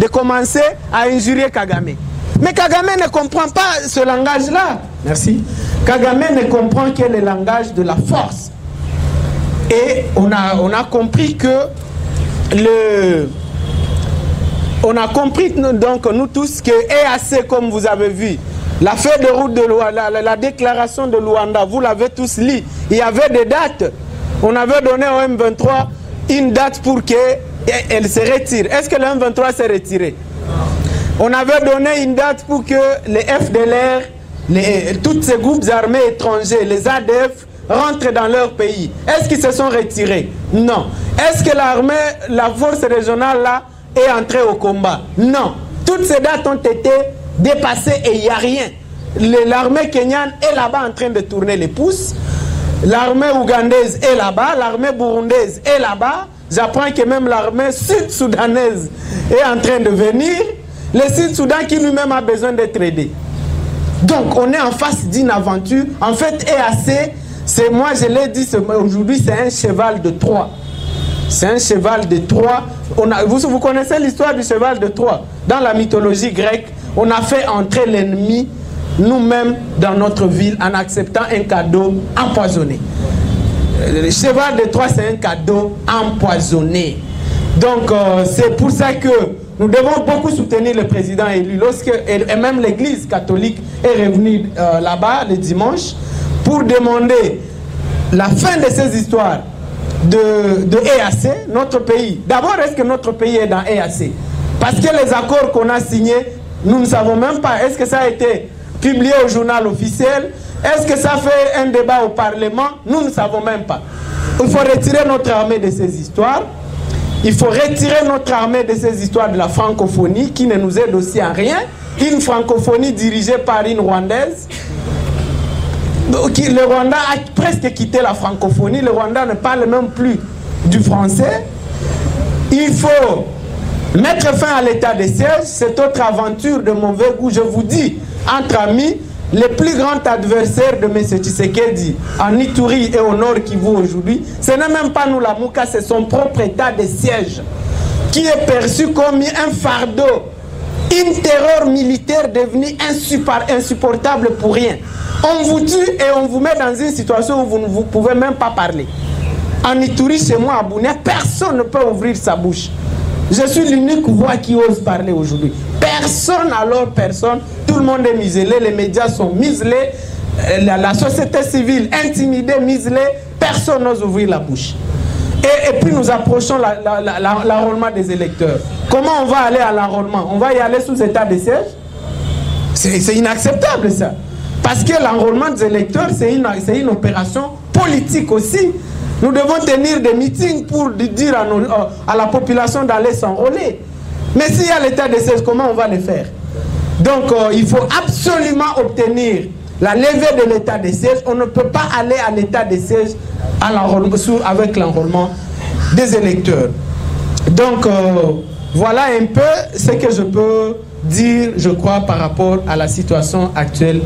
de commencer à injurier Kagame. Mais Kagame ne comprend pas ce langage-là. Merci. Kagame ne comprend que le langage de la force. Et on a compris que on a compris donc nous tous que EAC, comme vous avez vu, la feuille de route de Luanda, la déclaration de Luanda, vous l'avez tous lu. Il y avait des dates. On avait donné au M23 une date pour qu'elle se retire. Est-ce que le M23 s'est retiré? On avait donné une date pour que les FDLR, tous ces groupes armés étrangers, les ADF, rentrent dans leur pays. Est-ce qu'ils se sont retirés? Non. Est-ce que l'armée, la force régionale là, est entrée au combat? Non. Toutes ces dates ont été dépassées et il n'y a rien. L'armée kenyane est là-bas en train de tourner les pouces. L'armée ougandaise est là-bas. L'armée burundaise est là-bas. J'apprends que même l'armée sud-soudanaise est en train de venir. Le Sud-Soudan qui lui-même a besoin d'être aidé. Donc on est en face d'une aventure. En fait, EAC, c'est, moi je l'ai dit aujourd'hui, c'est un cheval de Troie. C'est un cheval de Troie. Vous connaissez l'histoire du cheval de Troie. Dans la mythologie grecque, on a fait entrer l'ennemi nous-mêmes dans notre ville en acceptant un cadeau empoisonné. Le cheval de Troie, c'est un cadeau empoisonné. Donc c'est pour ça que nous devons beaucoup soutenir le président élu. Et même l'église catholique est revenue là-bas le dimanche pour demander la fin de ces histoires de EAC, notre pays. D'abord, est-ce que notre pays est dans EAC? Parce que les accords qu'on a signés, nous ne savons même pas. Est-ce que ça a été publié au journal officiel? Est-ce que ça fait un débat au Parlement? Nous ne savons même pas. Il faut retirer notre armée de ces histoires. Il faut retirer notre armée de ces histoires de la francophonie qui ne nous aide aussi à rien. Une francophonie dirigée par une Rwandaise. Le Rwanda a presque quitté la francophonie. Le Rwanda ne parle même plus du français. Il faut mettre fin à l'état de siège. Cette autre aventure de mauvais goût, je vous dis, entre amis, les plus grands adversaires de M. Tshisekedi en Ituri et au Nord Kivu aujourd'hui, ce n'est même pas nous la Mouka, c'est son propre état de siège qui est perçu comme un fardeau, une terreur militaire devenue insupportable pour rien. On vous tue et on vous met dans une situation où vous ne pouvez même pas parler. En Ituri, chez moi à Bounia, personne ne peut ouvrir sa bouche. Je suis l'unique voix qui ose parler aujourd'hui. Personne, alors personne. Tout le monde est muselé, les médias sont muselés, la société civile intimidée, muselée. Personne n'ose ouvrir la bouche. Et puis nous approchons l'enrôlement des électeurs. Comment on va aller à l'enrôlement? On va y aller sous état de siège? C'est inacceptable ça. Parce que l'enrôlement des électeurs, c'est une opération politique aussi. Nous devons tenir des meetings pour dire à la population d'aller s'enrôler. Mais s'il y a l'état de siège, comment on va le faire? Donc il faut absolument obtenir la levée de l'état de siège. On ne peut pas aller à l'état de siège avec l'enrôlement des électeurs. Donc voilà un peu ce que je peux dire, je crois, par rapport à la situation actuelle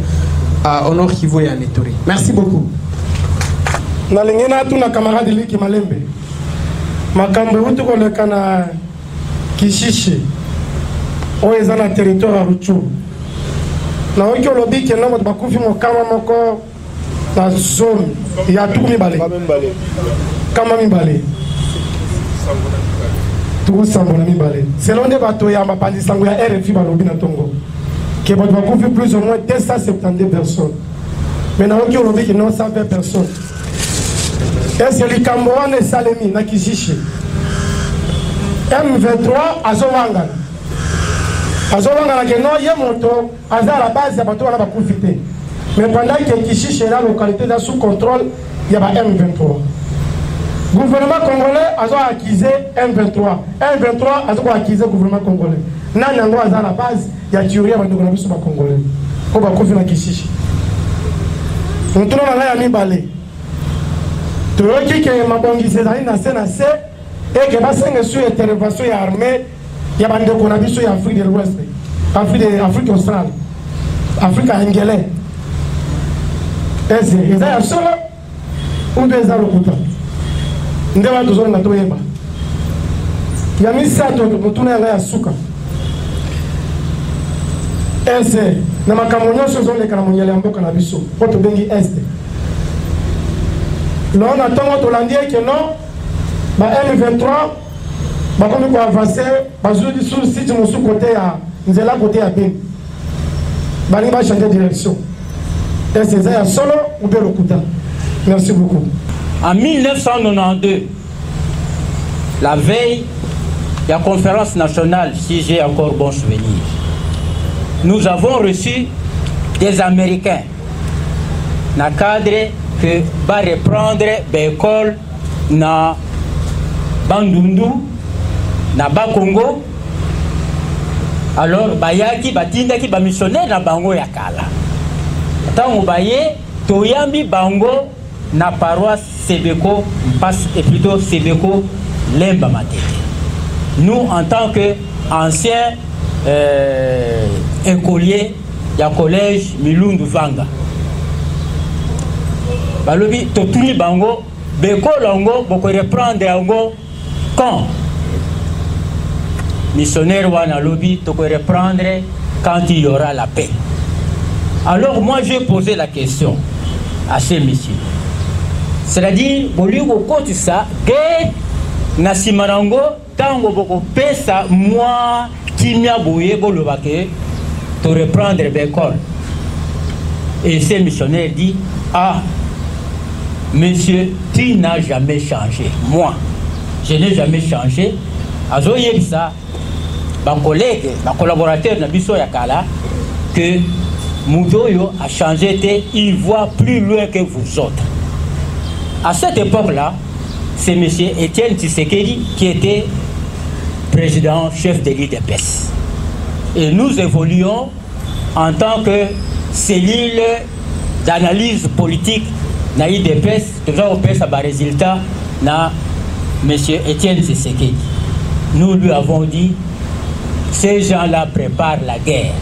au Nord Kivu et en Ituri. Merci beaucoup. Nalingena tu na camarade Liki Malembe makambo utu koleka na Kishishe oyo na territoire ya Rutshuru na oki olobi ke na bakufi mokama moko na zone ya tuku mibale kama mibale tuku sambo na mibale selon de bato ya mapandisango ya RFI balobi na tongo ke bato bakufi plus ou moins 272 personnes mais na oki olobi ke non 120 personnes. Est-ce que les Camerounais et Salemi na Kishishe M23 azowanga ke non ye moto aza la base ya bato wana bakufite mais pendant que Kishishe la localité est sous contrôle il y a M23. Gouvernement congolais azo accusé M23 azo accusé gouvernement congolais nani ngo aza la base ya tuerie ba ndeko na biso ba congolais ko bakufi na Kishishe ntona na ya mibale. Qui mabongi sezali na se et que basenga sur intervention ya armée ya bande ko na biso ya Afrique de l'Ouest, Afrique australe, Afrique anglaise. Eza ya solo ou des alokuta. Ndeba tozona na toyeba. Ya misato mutuna ya suka. Ese na makamonyo sozo le kana monyele mboka na biso. Poto bengi este. Là, on attend notre Hollandais que non, M23, comme il faut avancer, sur le site, sous côté à Nzela, côté à Ben. Il va changer de direction. Et c'est ça, solo ou bien le Kouta. Merci beaucoup. En 1992, la veille de la conférence nationale, si j'ai encore bon souvenir, nous avons reçu des Américains dans le cadre que va reprendre l'école na Bandundu, na Bakongo. Alors, bayaki batinda ki ba missionnaire na bango ya kala. Tango baye toyambi bango na paroisse Sebeko et plutôt Sebeko Lemba Matete. Nous, en tant que anciens écoliers du collège Milundu Vanga, balobi totuni bango beko longo boko reprendre yango quand missionnaire wana lobi toko reprendre quand il y aura la paix. Alors moi j'ai posé la question à ces messieurs, c'est-à-dire boli kokoti ça que na simanango tango boko pesa moi Timia Bouye Bolobake, de reprendre l'école. Et ces missionnaires dit, ah, monsieur, tu n'as jamais changé. Moi, je n'ai jamais changé. Azoye ça, mon collègue, mon collaborateur Nabiso Yakala, que Moudoyo a changé, il voit plus loin que vous autres. À cette époque-là, c'est M. Étienne Tshisekedi qui était président, chef de l'IDPS. Et nous évoluons en tant que cellule d'analyse politique dans l'IDPS, toujours au PS à résultat, dans M. Étienne Tshisekedi. Nous lui avons dit, ces gens-là préparent la guerre.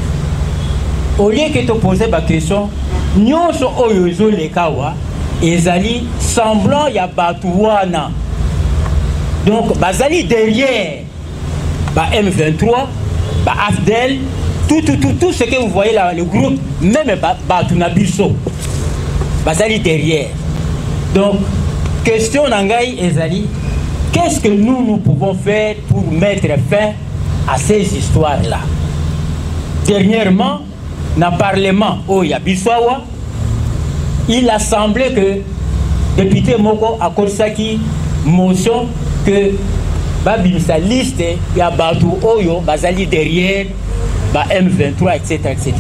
Au lieu que tu poses la question, nous sommes les Kawa, ezali semblant ya Batouana. Donc, bazali derrière M23, AFDEL, tout ce que vous voyez là, le groupe, même Batounabiso, bazali derrière. Donc, question Nangaï ezali, qu'est-ce que nous pouvons faire pour mettre fin à ces histoires-là? Dernièrement, dans le Parlement, Biswawa, il a semblé que le député Moko a consacré motion que Babinsa liste y a Batou Oyo, Bazali derrière, M23, etc., etc.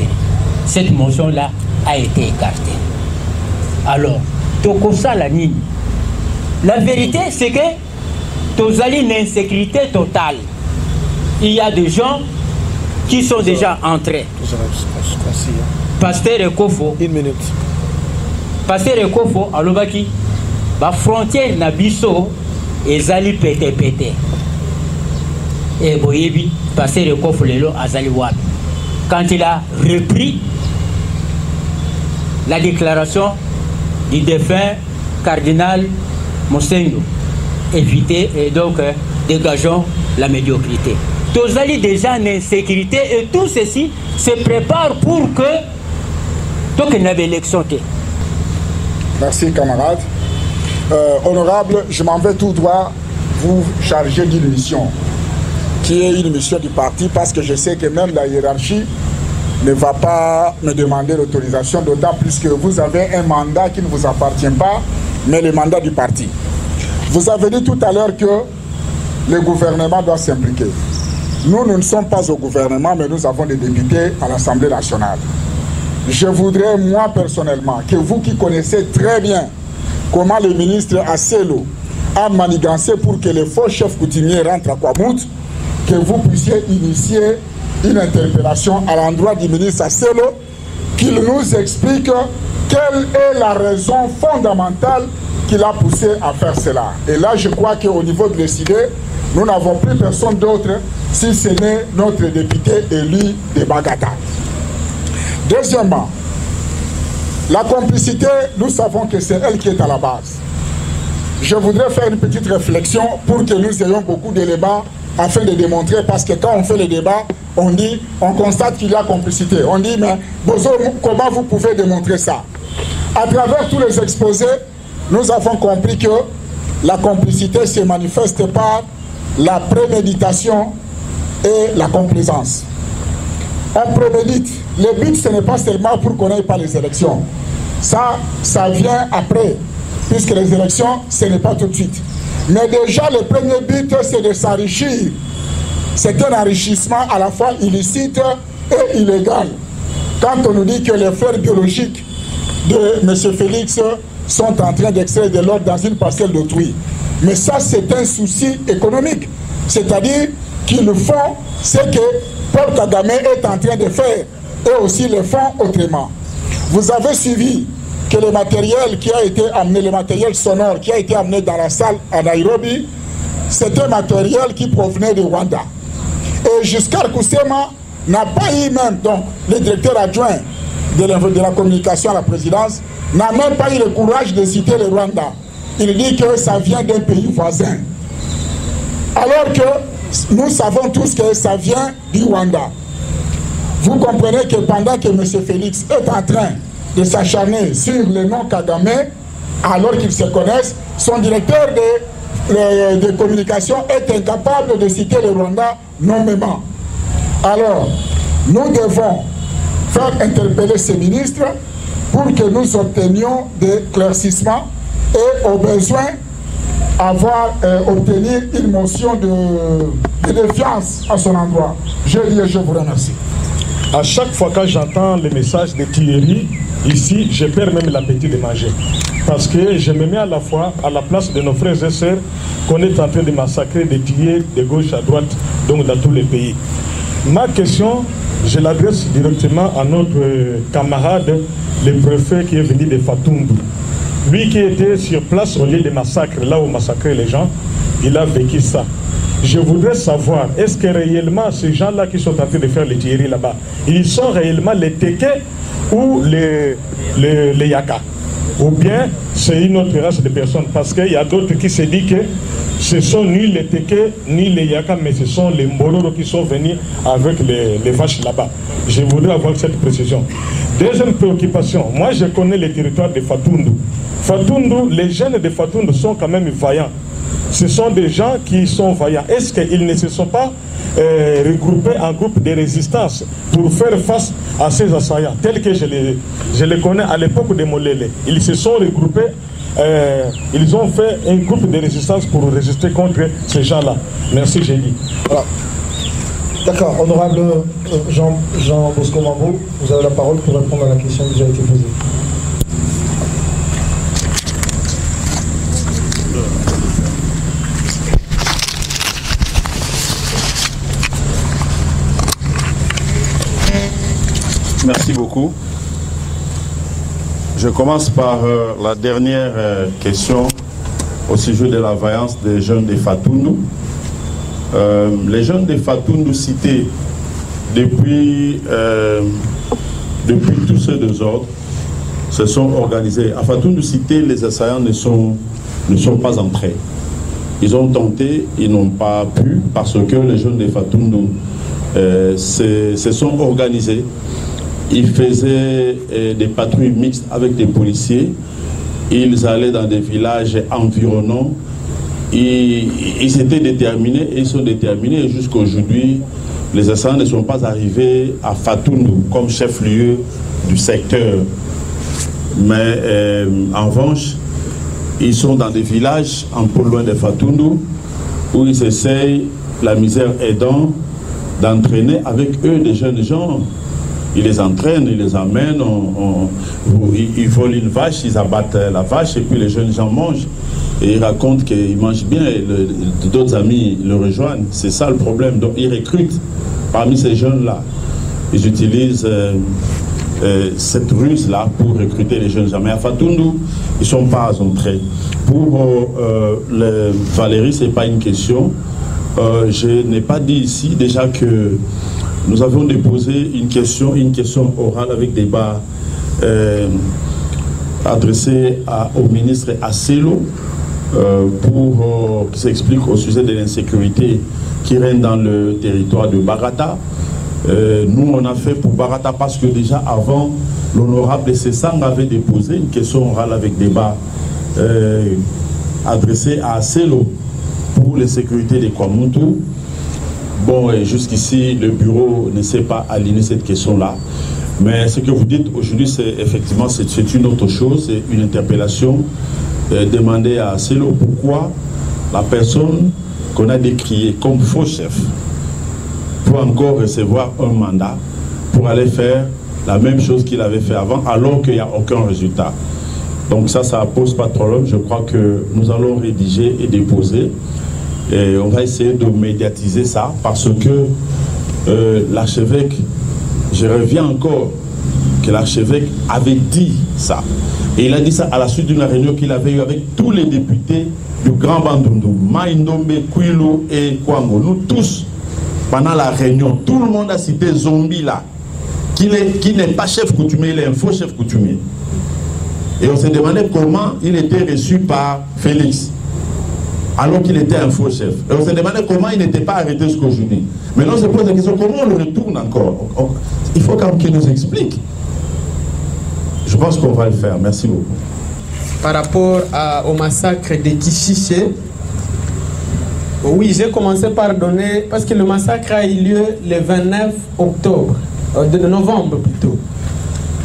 Cette motion-là a été écartée. Alors, Tokosa la ligne. La vérité, c'est que Tozali une insécurité totale. Il y a des gens qui sont déjà entrés. Pasteur Ekofo. Une minute. Pasteur Ekofo, à l'Obaki, la frontière Nabiso et Zali pété. Et Boyebi, Pasteur Ekofo Lelo à Zali Wabi. Quand il a repris la déclaration du défunt cardinal Mosengo, éviter et donc dégageons la médiocrité. Tozali déjà en insécurité et tout ceci se prépare pour que donc il y ait élection. Merci camarade. Honorable, je m'en vais tout droit vous charger d'une mission qui est une mission du parti parce que je sais que même la hiérarchie ne va pas me demander l'autorisation, d'autant plus que vous avez un mandat qui ne vous appartient pas, mais le mandat du parti. Vous avez dit tout à l'heure que le gouvernement doit s'impliquer. Nous ne sommes pas au gouvernement, mais nous avons des députés à l'Assemblée nationale. Je voudrais, moi personnellement, que vous qui connaissez très bien comment le ministre Asselo a manigancé pour que les faux chefs coutumiers rentrent à Kwamout, que vous puissiez initier une interpellation à l'endroit du ministre Asselo, qu'il nous explique quelle est la raison fondamentale qui l'a poussé à faire cela. Et là, je crois qu'au niveau de décider, nous n'avons plus personne d'autre si ce n'est notre député élu de Bagata. Deuxièmement, la complicité, nous savons que c'est elle qui est à la base. Je voudrais faire une petite réflexion pour que nous ayons beaucoup d'éléments afin de démontrer, parce que quand on fait le débat, on constate qu'il y a complicité. On dit, mais Bozo, comment vous pouvez démontrer ça? À travers tous les exposés, nous avons compris que la complicité se manifeste par la préméditation et la complaisance. On prémédite. Le but, ce n'est pas seulement pour qu'on n'aille pas les élections. Ça vient après, puisque les élections, ce n'est pas tout de suite. Mais déjà, le premier but, c'est de s'enrichir. C'est un enrichissement à la fois illicite et illégal. Quand on nous dit que les frères biologiques de M. Félix sont en train d'extraire de l'or dans une parcelle d'autrui. Mais ça, c'est un souci économique. C'est-à-dire qu'ils font ce que Paul Kagame est en train de faire. Et aussi le font autrement. Vous avez suivi que le matériel qui a été amené, le matériel sonore qui a été amené dans la salle à Nairobi, c'est un matériel qui provenait de Rwanda. Et jusqu'à Kusema n'a pas eu même, donc le directeur adjoint de la communication à la présidence, n'a même pas eu le courage de citer le Rwanda. Il dit que ça vient d'un pays voisin. Alors que nous savons tous que ça vient du Rwanda. Vous comprenez que pendant que M. Félix est en train de s'acharner sur le nom Kagame, alors qu'ils se connaissent, son directeur de communication est incapable de citer le Rwanda nommément. Alors, nous devons faire interpeller ces ministres pour que nous obtenions des éclaircissements et au besoin obtenir une motion de défiance à son endroit. Je dis et je vous remercie. À chaque fois que j'entends les messages de Thierry, ici, je perds même l'appétit de manger. Parce que je me mets à la fois à la place de nos frères et sœurs qu'on est en train de massacrer, de tuer de gauche à droite, donc dans tous les pays. Ma question, je l'adresse directement à notre camarade, le préfet qui est venu de Fatoumdou. Lui qui était sur place au lieu de massacre, là où on massacrait les gens, il a vécu ça. Je voudrais savoir, est-ce que réellement ces gens-là qui sont en train de faire les Thierry là-bas, ils sont réellement les Téké ou les Yaka? Ou bien c'est une autre race de personnes? Parce qu'il y a d'autres qui se disent que ce sont ni les Téké ni les Yaka, mais ce sont les Mororo qui sont venus avec les vaches là-bas. Je voudrais avoir cette précision. Deuxième préoccupation, moi je connais les territoires de Fatoumdou. Fatoumdou, les jeunes de Fatoumdou sont quand même vaillants. Ce sont des gens qui sont vaillants. Est-ce qu'ils ne se sont pas regroupés en groupe de résistance pour faire face à ces assaillants, tels que je les connais à l'époque de Molele? Ils se sont regroupés, ils ont fait un groupe de résistance pour résister contre ces gens-là. Merci, j'ai dit. Voilà. D'accord, honorable Jean Bosco Mambo, vous avez la parole pour répondre à la question qui a déjà été posée. Merci beaucoup. Je commence par la dernière question au sujet de la vaillance des jeunes de Fatoumdou. Les jeunes de Fatoumdou cités depuis tous ces désordres se sont organisés. À Fatoumdou cité, les assaillants ne sont pas entrés. Ils ont tenté, ils n'ont pas pu parce que les jeunes de Fatoumdou se sont organisés. Ils faisaient des patrouilles mixtes avec des policiers. Ils allaient dans des villages environnants. Ils étaient déterminés et ils sont déterminés. Jusqu'à aujourd'hui, les assaillants ne sont pas arrivés à Fatoumdou comme chef-lieu du secteur. Mais en revanche, ils sont dans des villages un peu loin de Fatoumdou où ils essayent, la misère aidant, d'entraîner avec eux des jeunes gens. Ils les entraînent, ils les amènent, ils volent une vache, ils abattent la vache et puis les jeunes gens mangent. Et ils racontent qu'ils mangent bien, d'autres amis le rejoignent. C'est ça le problème. Donc ils recrutent parmi ces jeunes-là. Ils utilisent cette ruse-là pour recruter les jeunes gens. Mais à Fatoumdou, ils ne sont pas entrés. Pour Valérie, ce n'est pas une question. Je n'ai pas dit ici déjà que nous avons déposé une question orale avec débat adressé au ministre Asselo pour qu'il s'explique au sujet de l'insécurité qui règne dans le territoire de Barata. Nous, on a fait pour Barata parce que déjà avant, l'honorable Sessang avait déposé une question orale avec débat adressée à Asselo pour la sécurité des Kwamuntu. Bon, jusqu'ici, le bureau ne s'est pas aligné cette question-là. Mais ce que vous dites aujourd'hui, c'est effectivement, c'est une autre chose, c'est une interpellation demandée à Asselo. Pourquoi la personne qu'on a décriée comme faux chef peut encore recevoir un mandat pour aller faire la même chose qu'il avait fait avant, alors qu'il n'y a aucun résultat. Donc ça pose pas de problème. Je crois que nous allons rédiger et déposer. Et on va essayer de médiatiser ça parce que l'archevêque, je reviens encore, que l'archevêque avait dit ça. Et il a dit ça à la suite d'une réunion qu'il avait eue avec tous les députés du Grand Bandundu, Maïndombe, Kouilou et Kwango. Nous tous, pendant la réunion, tout le monde a cité Zombi là, qui n'est pas chef coutumier, il est un faux chef coutumier. Et on s'est demandé comment il était reçu par Félix, alors qu'il était un faux chef. Et on s'est demandé comment il n'était pas arrêté jusqu'aujourd'hui. Maintenant, on se pose la question, comment on le retourne encore? Il faut quand même qu'il nous explique. Je pense qu'on va le faire. Merci beaucoup. Par rapport au massacre de Kishiché, Oui, j'ai commencé par donner, parce que le massacre a eu lieu le 29 octobre, de novembre plutôt.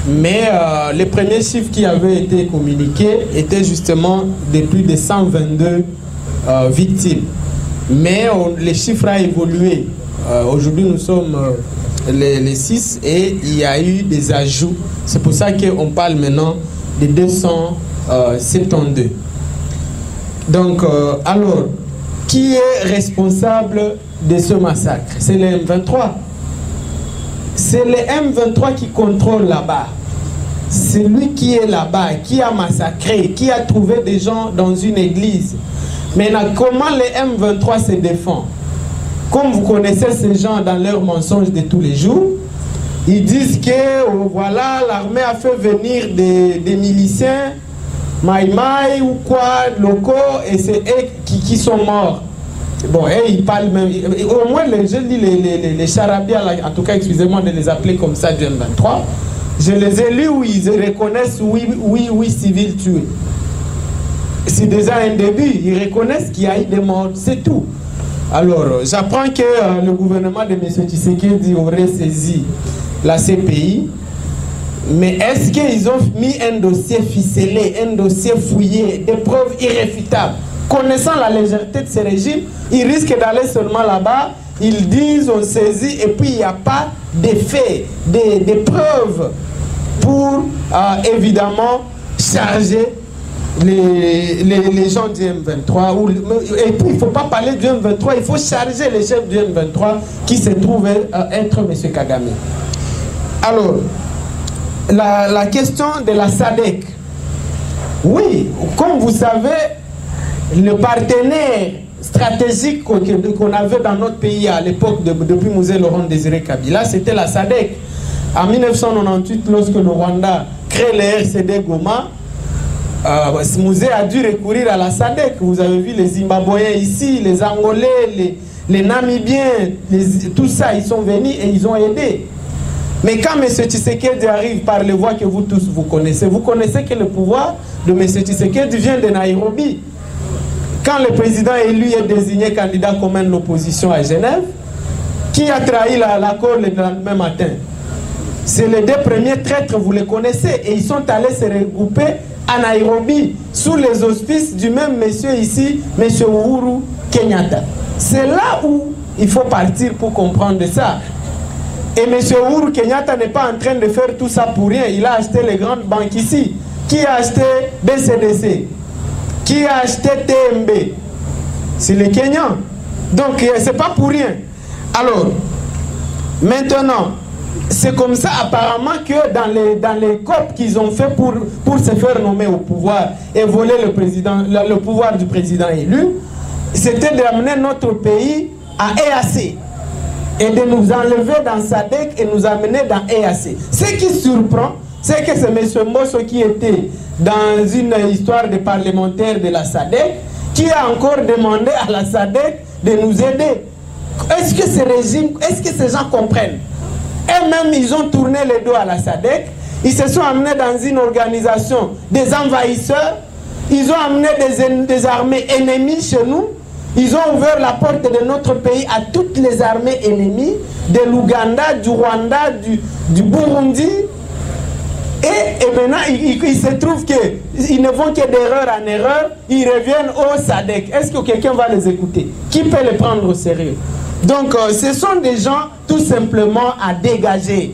Mais les premiers chiffres qui avaient été communiqués étaient justement de plus de 122 victimes. Mais les chiffres ont évolué. Aujourd'hui, nous sommes les 6 et il y a eu des ajouts. C'est pour ça qu'on parle maintenant de 272. Donc, alors, qui est responsable de ce massacre? C'est le M23. C'est le M23 qui contrôle là-bas. C'est lui qui est là-bas, qui a massacré, qui a trouvé des gens dans une église. Maintenant, comment le M23 se défend? Comme vous connaissez ces gens dans leurs mensonges de tous les jours, ils disent que voilà, l'armée a fait venir des miliciens, Maïmaï ou quoi, locaux, et c'est eux qui sont morts. Bon, et ils parlent même. Au moins, je lis les charabia, en tout cas, excusez-moi de les appeler comme ça du M23. Je les ai lus où ils reconnaissent oui, civils tués. C'est déjà un début. Ils reconnaissent qu'il y a eu des morts, c'est tout. Alors, j'apprends que le gouvernement de M. Tshisekedi aurait saisi la CPI. Mais est-ce qu'ils ont mis un dossier ficelé, un dossier fouillé, des preuves irréfutables? Connaissant la légèreté de ce régime, ils risquent d'aller seulement là-bas, ils disent, on saisit, et puis il n'y a pas de faits, des preuves pour évidemment charger les gens du M23. Et puis il ne faut pas parler du M23, il faut charger les chefs du M23 qui se trouvent être M. Kagame. Alors, la question de la SADC. Oui, comme vous savez, le partenaire stratégique qu'on avait dans notre pays à l'époque, depuis Mosé Laurent Désiré Kabila, c'était la SADC. En 1998, lorsque le Rwanda crée le RCD Goma, Mosé a dû recourir à la SADC. Vous avez vu les Zimbabwéens ici, les Angolais, les Namibiens, tout ça, ils sont venus et ils ont aidé. Mais quand M. Tshisekedi arrive par les voies que vous tous vous connaissez que le pouvoir de M. Tshisekedi vient de Nairobi. Quand le président élu est désigné candidat commun de l'opposition à Genève, qui a trahi l'accord le lendemain matin? C'est les deux premiers traîtres, vous les connaissez, et ils sont allés se regrouper à Nairobi, sous les auspices du même monsieur ici, M. Uhuru Kenyatta. C'est là où il faut partir pour comprendre ça. Et M. Uhuru Kenyatta n'est pas en train de faire tout ça pour rien. Il a acheté les grandes banques ici. Qui a acheté BCDC? Qui a acheté TMB? C'est les Kenyans. Donc, c'est pas pour rien. Alors, maintenant, c'est comme ça apparemment que dans les COP qu'ils ont fait pour se faire nommer au pouvoir et voler le pouvoir du président élu, c'était d'amener notre pays à EAC. Et de nous enlever dans SADC et nous amener dans EAC. Ce qui surprend, c'est que c'est M. Mbosso qui était dans une histoire de parlementaire de la SADC qui a encore demandé à la SADC de nous aider. Est-ce que ces régimes, est-ce que ces gens comprennent? Eux-mêmes, ils ont tourné le dos à la SADC, ils se sont amenés dans une organisation des envahisseurs, ils ont amené des armées ennemies chez nous. Ils ont ouvert la porte de notre pays à toutes les armées ennemies, de l'Ouganda, du Rwanda, du Burundi. Et maintenant, il se trouve qu'ils ne vont que d'erreur en erreur, ils reviennent au SADC. Est-ce que quelqu'un va les écouter? Qui peut les prendre au sérieux? Donc, ce sont des gens tout simplement à dégager.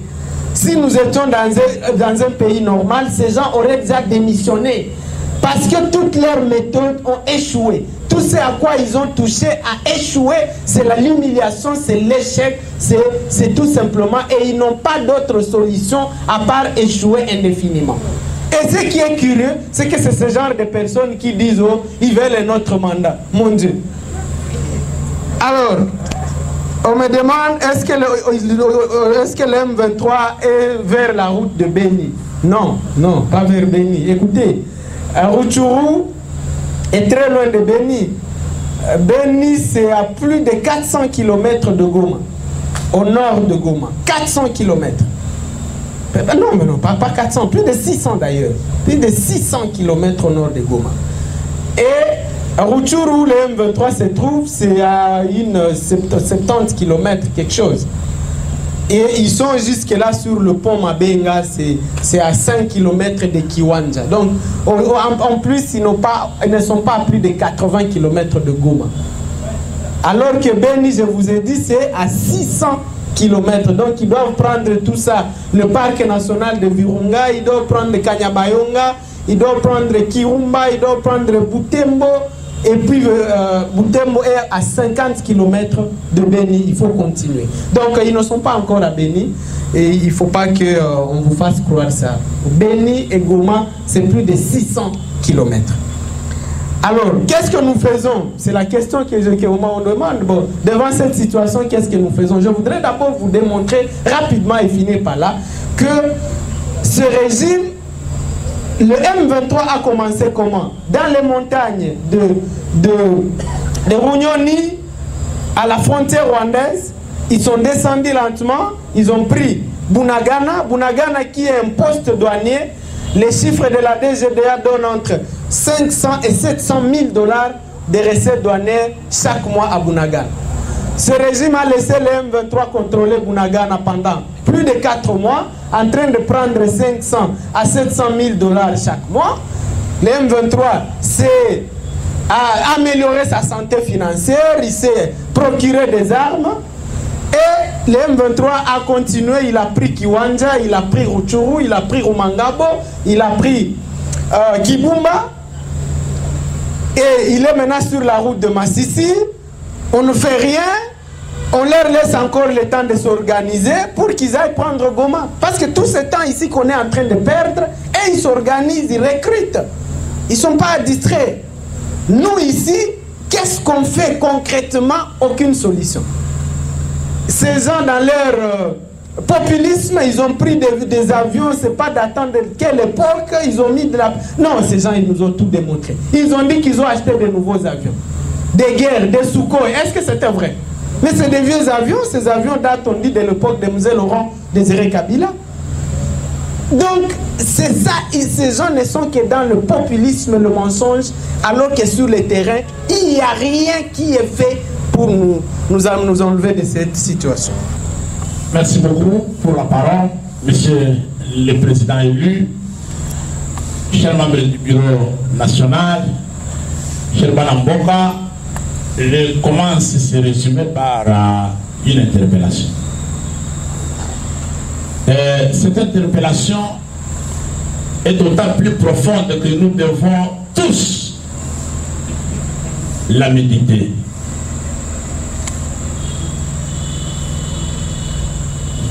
Si nous étions dans un pays normal, ces gens auraient déjà démissionné. Parce que toutes leurs méthodes ont échoué. Tout ce à quoi ils ont touché a échoué. C'est l'humiliation, c'est l'échec, c'est tout simplement. Et ils n'ont pas d'autre solution à part échouer indéfiniment. Et ce qui est curieux, c'est que c'est ce genre de personnes qui disent oh, ils veulent notre mandat. Mon Dieu. Alors, on me demande est-ce que le M23 est vers la route de Beni? Non, non, pas vers Beni. Écoutez. Rutshuru est très loin de Beni. Beni, c'est à plus de 400 km de Goma, au nord de Goma. 400 km. Non, mais non, pas 400, plus de 600 d'ailleurs. Plus de 600 km au nord de Goma. Et Rutshuru, où le M23 se trouve, c'est à une 70 km quelque chose. Et ils sont jusque-là sur le pont Mabenga, c'est à 5 km de Kiwanja. Donc, en plus, ils ne sont pas à plus de 80 km de Goma. Alors que Beni, je vous ai dit, c'est à 600 km. Donc, ils doivent prendre tout ça. Le parc national de Virunga, ils doivent prendre Kanyabayonga, ils doivent prendre Kirumba, ils doivent prendre Butembo. Et puis, Butembo est à 50 km de Beni. Il faut continuer. Donc, ils ne sont pas encore à Beni. Et il ne faut pas qu'on vous fasse croire ça. Beni et Goma, c'est plus de 600 km. Alors, qu'est-ce que nous faisons? C'est la question qu'on me demande. Bon, devant cette situation, qu'est-ce que nous faisons? Je voudrais d'abord vous démontrer rapidement et finir par là que ce régime, le M23 a commencé comment? Dans les montagnes de Runyoni, à la frontière rwandaise, ils sont descendus lentement, ils ont pris Bunagana, Bunagana qui est un poste douanier. Les chiffres de la DGDA donnent entre 500 et 700 000 $ de recettes douanières chaque mois à Bunagana. Ce régime a laissé le M23 contrôler Bunagana pendant plus de 4 mois, en train de prendre 500 à 700 000 $ chaque mois. Le M23 a amélioré sa santé financière, il s'est procuré des armes. Et le M23 a continué, il a pris Kiwanja, il a pris Rutshuru, il a pris Rumangabo, il a pris Kibumba. Et il est maintenant sur la route de Massissi. On ne fait rien. On leur laisse encore le temps de s'organiser pour qu'ils aillent prendre Goma. Parce que tout ce temps ici qu'on est en train de perdre, et ils s'organisent, ils recrutent. Ils ne sont pas distraits. Nous ici, qu'est-ce qu'on fait concrètement? Aucune solution. Ces gens dans leur populisme, ils ont pris des avions, c'est pas d'attendre quelle époque, ils ont mis de la... Non, ces gens, ils nous ont tout démontré. Ils ont dit qu'ils ont acheté de nouveaux avions. Des guerres, des Sukhoi. Est-ce que c'était vrai? Mais c'est des vieux avions. Ces avions datent, on dit, de l'époque de M. Laurent Désiré Kabila. Donc, c'est ça. Et ces gens ne sont que dans le populisme, le mensonge, alors que sur le terrain, il n'y a rien qui est fait pour nous enlever de cette situation. Merci beaucoup pour la parole, Monsieur le Président élu, chers membres du Bureau national, cher Banamboka. Je commence ce résumé par une interpellation. Cette interpellation est d'autant plus profonde que nous devons tous la méditer.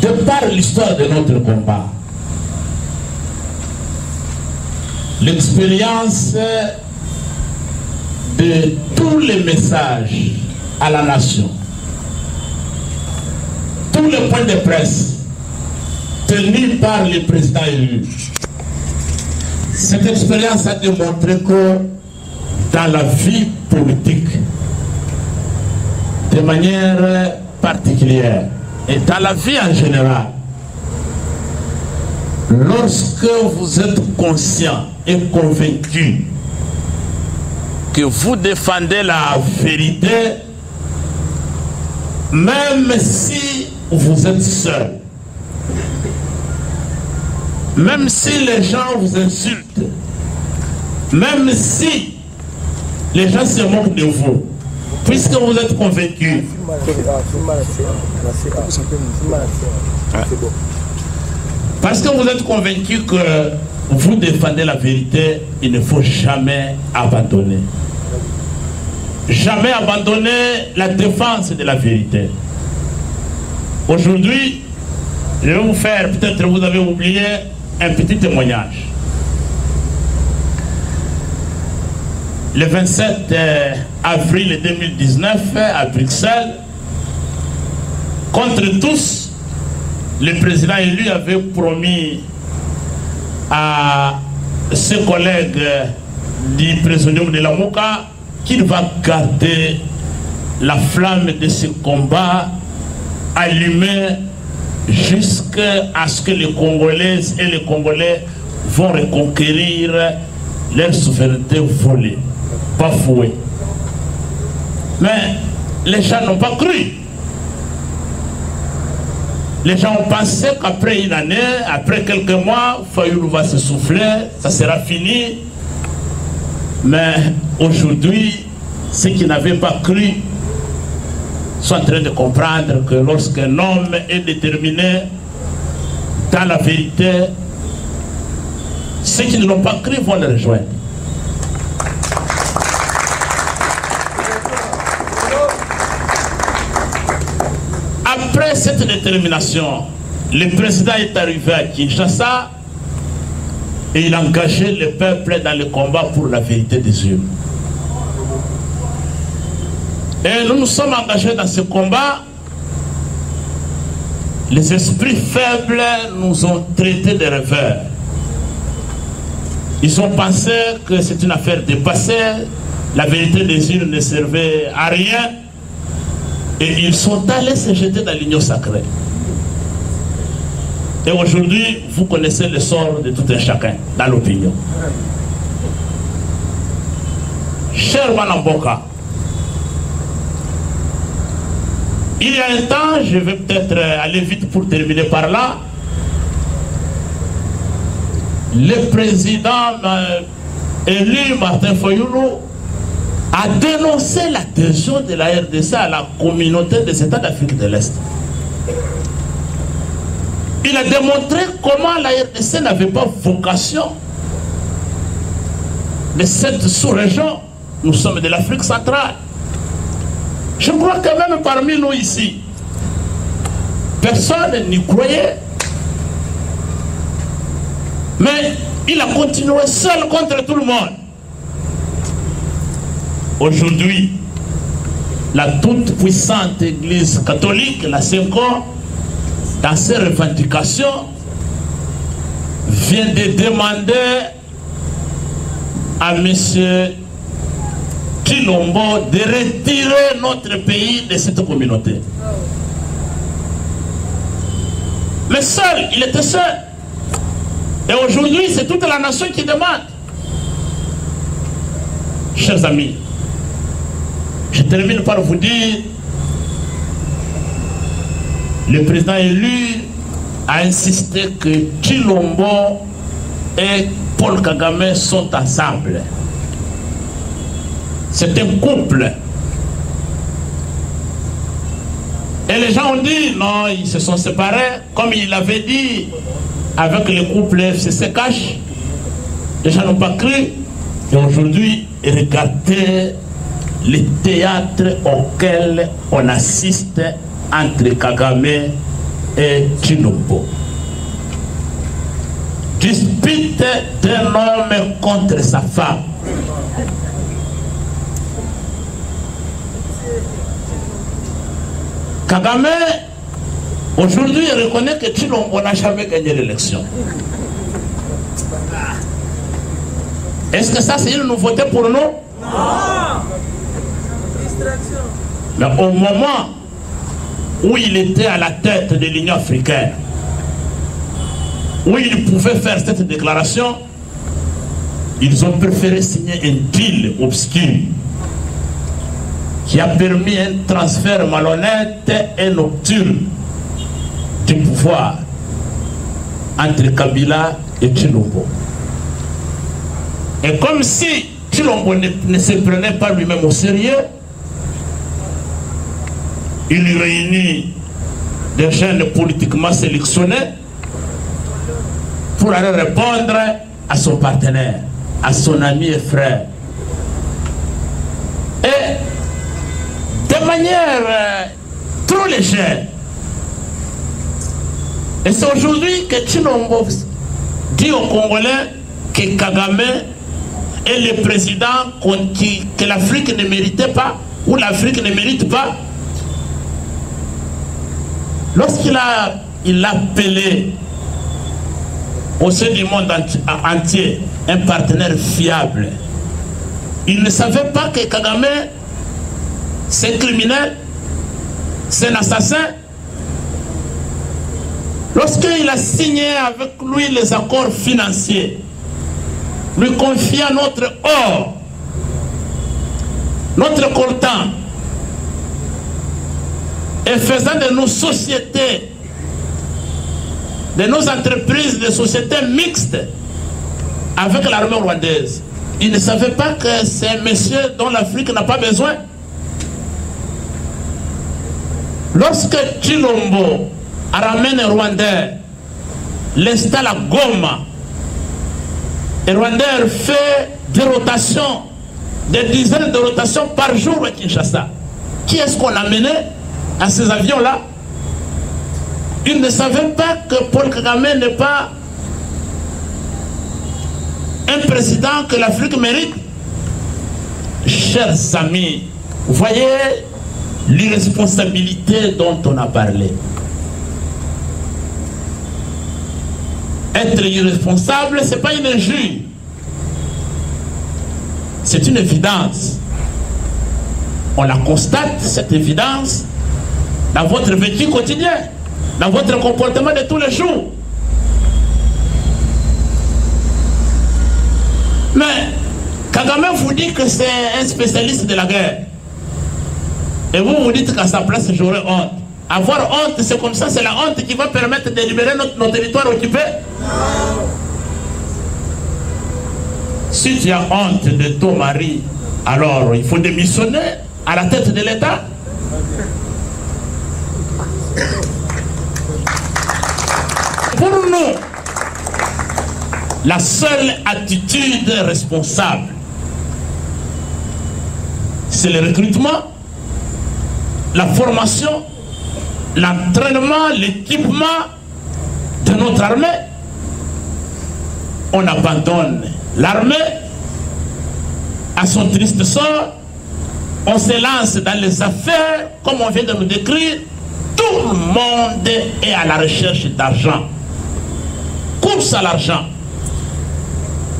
De par l'histoire de notre combat, l'expérience de tous les messages à la nation, tous les points de presse tenus par le président élu, cette expérience a démontré que dans la vie politique, de manière particulière, et dans la vie en général, lorsque vous êtes conscient et convaincu que vous défendez la vérité, même si vous êtes seul, même si les gens vous insultent, même si les gens se moquent de vous, puisque vous êtes convaincu, parce que vous êtes convaincu que vous défendez la vérité, il ne faut jamais abandonner. Jamais abandonner la défense de la vérité. Aujourd'hui, je vais vous faire, peut-être vous avez oublié, un petit témoignage. Le 27 avril 2019, à Bruxelles, contre tous, le président élu avait promis à ses collègues du présidium de la Mouka qu'il va garder la flamme de ce combat allumée jusqu'à ce que les Congolaises et les Congolais vont reconquérir leur souveraineté volée. bafoué. Mais les gens n'ont pas cru. Les gens ont pensé qu'après une année, après quelques mois, Fayoulou va se souffler, ça sera fini. Mais aujourd'hui, ceux qui n'avaient pas cru sont en train de comprendre que lorsqu'un homme est déterminé dans la vérité, ceux qui ne l'ont pas cru vont le rejoindre. Après cette détermination, le président est arrivé à Kinshasa et il a engagé le peuple dans le combat pour la vérité des yeux. Et nous nous sommes engagés dans ce combat. Les esprits faibles nous ont traités de rêveurs. Ils ont pensé que c'est une affaire dépassée, la vérité des yeux ne servait à rien. Et ils sont allés se jeter dans l'union sacrée. Et aujourd'hui, vous connaissez le sort de tout un chacun dans l'opinion. Cher Wanamboka, il y a un temps, je vais peut-être aller vite pour terminer par là, le président élu Martin Fayoulou a dénoncé l'adhésion de la RDC à la communauté des États d'Afrique de l'Est. Il a démontré comment la RDC n'avait pas vocation de cette sous-région. Nous sommes de l'Afrique centrale. Je crois que même parmi nous ici, personne n'y croyait. Mais il a continué seul contre tout le monde. Aujourd'hui, la toute-puissante Église catholique, la CENCO, dans ses revendications, vient de demander à M. Tshilombo de retirer notre pays de cette communauté. Mais seul, il était seul. Et aujourd'hui, c'est toute la nation qui demande. Chers amis, je termine par vous dire, le président élu a insisté que Tshilombo et Paul Kagame sont ensemble. C'est un couple. Et les gens ont dit, non, ils se sont séparés, comme il avait dit avec le couple FCC-Cash. Les gens n'ont pas cru. Et aujourd'hui, regardez le théâtre auquel on assiste entre Kagame et Tshilombo. Dispute d'un homme contre sa femme. Kagame, aujourd'hui, reconnaît que Tshilombo n'a jamais gagné l'élection. Est-ce que ça, c'est une nouveauté pour nous? Non. Mais au moment où il était à la tête de l'Union africaine, où il pouvait faire cette déclaration, ils ont préféré signer un deal obscur qui a permis un transfert malhonnête et nocturne du pouvoir entre Kabila et Tshilombo. Et comme si Tshilombo ne se prenait pas lui-même au sérieux, il réunit des jeunes politiquement sélectionnés pour aller répondre à son partenaire, à son ami et frère. Et de manière trop légère. Et c'est aujourd'hui que Tshilombo dit aux Congolais que Kagame est le président que l'Afrique ne méritait pas, ou l'Afrique ne mérite pas. Lorsqu'il a appelé au sein du monde entier un partenaire fiable, il ne savait pas que Kagame, c'est un criminel, c'est un assassin. Lorsqu'il a signé avec lui les accords financiers, lui confiant notre or, notre coltan et faisant de nos sociétés, de nos entreprises, des sociétés mixtes avec l'armée rwandaise. Ils ne savaient pas que c'est un monsieur dont l'Afrique n'a pas besoin. Lorsque Chilombo ramène un Rwandais, l'installe à Goma, et Rwandais fait des rotations, des dizaines de rotations par jour à Kinshasa. Qui est-ce qu'on a mené à ces avions-là? Ils ne savaient pas que Paul Kagame n'est pas un président que l'Afrique mérite. Chers amis, vous voyez l'irresponsabilité dont on a parlé. Être irresponsable, ce n'est pas une injure. C'est une évidence. On la constate, cette évidence, dans votre vécu quotidien, dans votre comportement de tous les jours. Mais Kagame vous dit que c'est un spécialiste de la guerre. Et vous vous dites qu'à sa place, j'aurais honte. Avoir honte, c'est comme ça, c'est la honte qui va permettre de libérer nos territoires occupés. Si tu as honte de ton mari, alors il faut démissionner à la tête de l'État. Pour nous, la seule attitude responsable, c'est le recrutement, la formation, l'entraînement, l'équipement de notre armée. On abandonne l'armée à son triste sort, on se lance dans les affaires, comme on vient de nous décrire. Tout le monde est à la recherche d'argent, course à l'argent,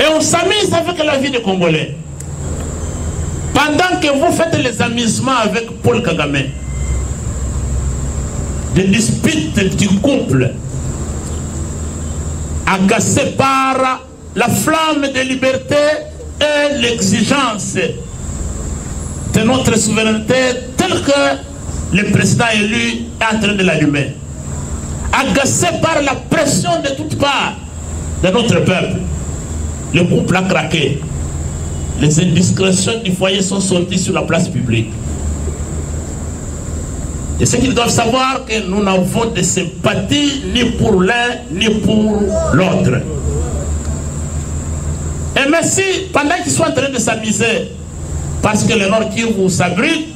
et on s'amuse avec la vie des Congolais. Pendant que vous faites les amusements avec Paul Kagame, des disputes du couple, agacé par la flamme de liberté et l'exigence de notre souveraineté telle que le président élu est en train de l'allumer. Agacé par la pression de toutes parts de notre peuple, le couple a craqué. Les indiscrétions du foyer sont sorties sur la place publique. Et ce qu'ils doivent savoir, que nous n'avons de sympathie ni pour l'un ni pour l'autre. Et merci, pendant qu'ils sont en train de s'amuser, parce que le Nord Kivu s'abrite,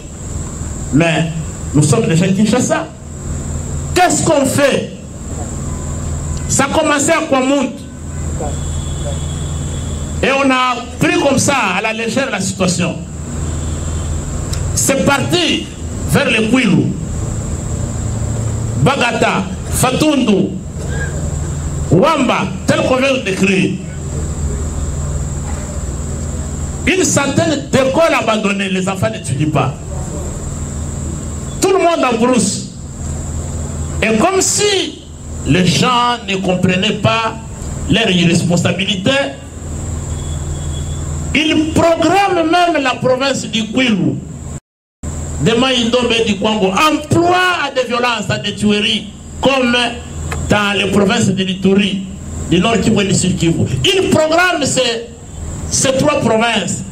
mais nous sommes déjà à Kinshasa. Qu'est-ce qu'on fait? Ça a commencé à Kwamount. Et on a pris comme ça, à la légère, la situation. C'est parti vers le Kwilu, Bagata, Fatundu, Wamba, tel qu'on vient de décrire. Une centaine d'écoles abandonnées, les enfants n'étudient pas. Tout le monde en brousse. Et comme si les gens ne comprenaient pas leur irresponsabilité, ils programment même la province du Kwilu, de Maïndombe et du Congo, emploi à des violences, à des tueries, comme dans les provinces de l'Ituri, du Nord Kivu et du Sud Kivu. Ils programment ces trois provinces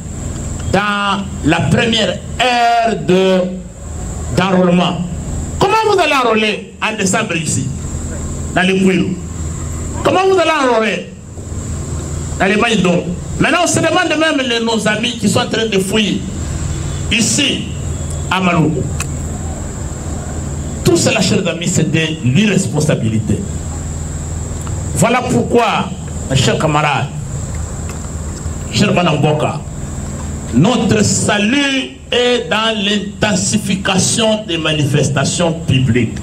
dans la première ère d'enrôlement. Comment vous allez enrôler en décembre ici, dans les Kwilu? Comment vous allez enrôler dans les Maïndombe? Maintenant, on se demande même nos amis qui sont en train de fouiller ici, à Maloukou. Tout cela, chers amis, c'est de l'irresponsabilité. Voilà pourquoi, mes chers camarades, chers Banamboka, notre salut est dans l'intensification des manifestations publiques.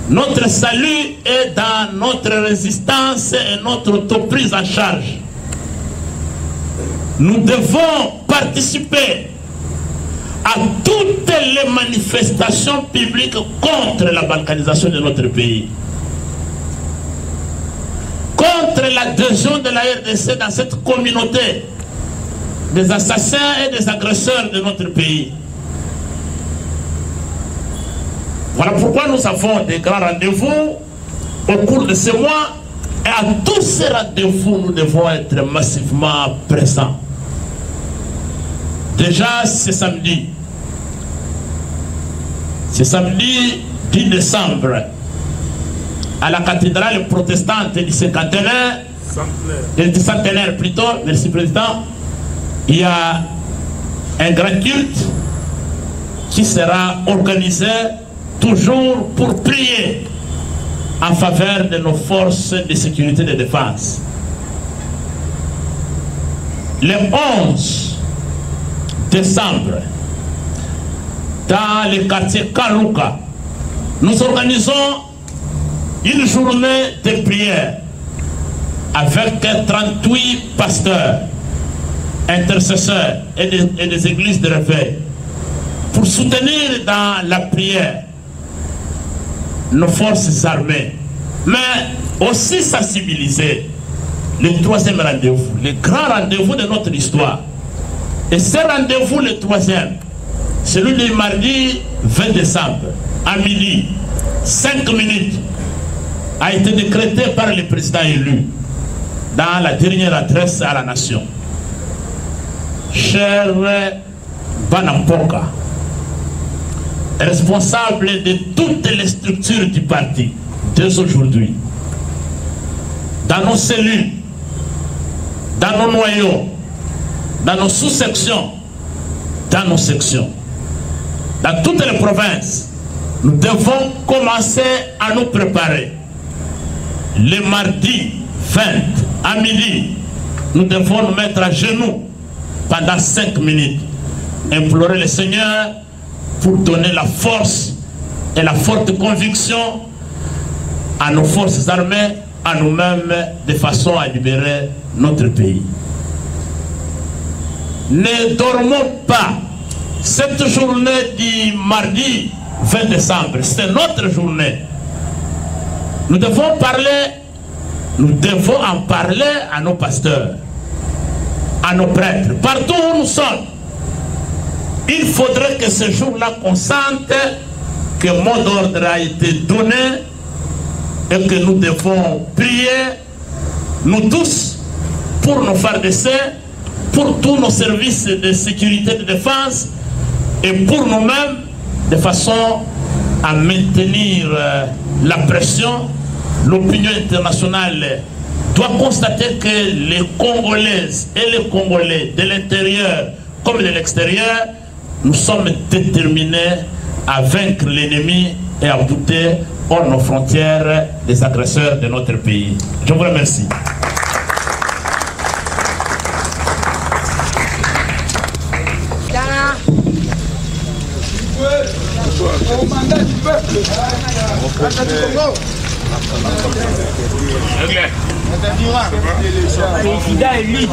Notre salut est dans notre résistance et notre autoprise en charge. Nous devons participer à toutes les manifestations publiques contre la balkanisation de notre pays, contre l'adhésion de la RDC dans cette communauté des assassins et des agresseurs de notre pays. Voilà pourquoi nous avons des grands rendez-vous au cours de ce mois, et à tous ces rendez-vous, nous devons être massivement présents. Déjà, c'est samedi. C'est samedi 10 décembre, à la cathédrale protestante du cinquantenaire, du centenaire plutôt, merci président, il y a un grand culte qui sera organisé toujours pour prier en faveur de nos forces de sécurité et de défense. Le 11 décembre, dans le quartier Kaluka, nous organisons une journée de prière avec 38 pasteurs, intercesseurs et des églises de réveil pour soutenir dans la prière nos forces armées, mais aussi sensibiliser le troisième rendez-vous, le grand rendez-vous de notre histoire. Et ce rendez-vous, le troisième, celui du mardi 20 décembre, à midi, 5 minutes, a été décrété par le président élu dans la dernière adresse à la nation. Cher Banampoka, responsable de toutes les structures du parti, dès aujourd'hui, dans nos cellules, dans nos noyaux, dans nos sous-sections, dans nos sections, dans toutes les provinces, nous devons commencer à nous préparer. Le mardi 20 à midi, nous devons nous mettre à genoux pendant 5 minutes, implorer le Seigneur pour donner la force et la forte conviction à nos forces armées, à nous-mêmes, de façon à libérer notre pays. Ne dormons pas. Cette journée du mardi 20 décembre, c'est notre journée. Nous devons en parler à nos pasteurs, à nos prêtres, partout où nous sommes. Il faudrait que ce jour-là qu'on sente que mot d'ordre a été donné et que nous devons prier, nous tous, pour nos FARDC, pour tous nos services de sécurité et de défense et pour nous-mêmes, de façon à maintenir la pression. L'opinion internationale doit constater que les Congolaises et les Congolais de l'intérieur comme de l'extérieur, nous sommes déterminés à vaincre l'ennemi et à bouter hors nos frontières les agresseurs de notre pays. Je vous remercie. Président élu.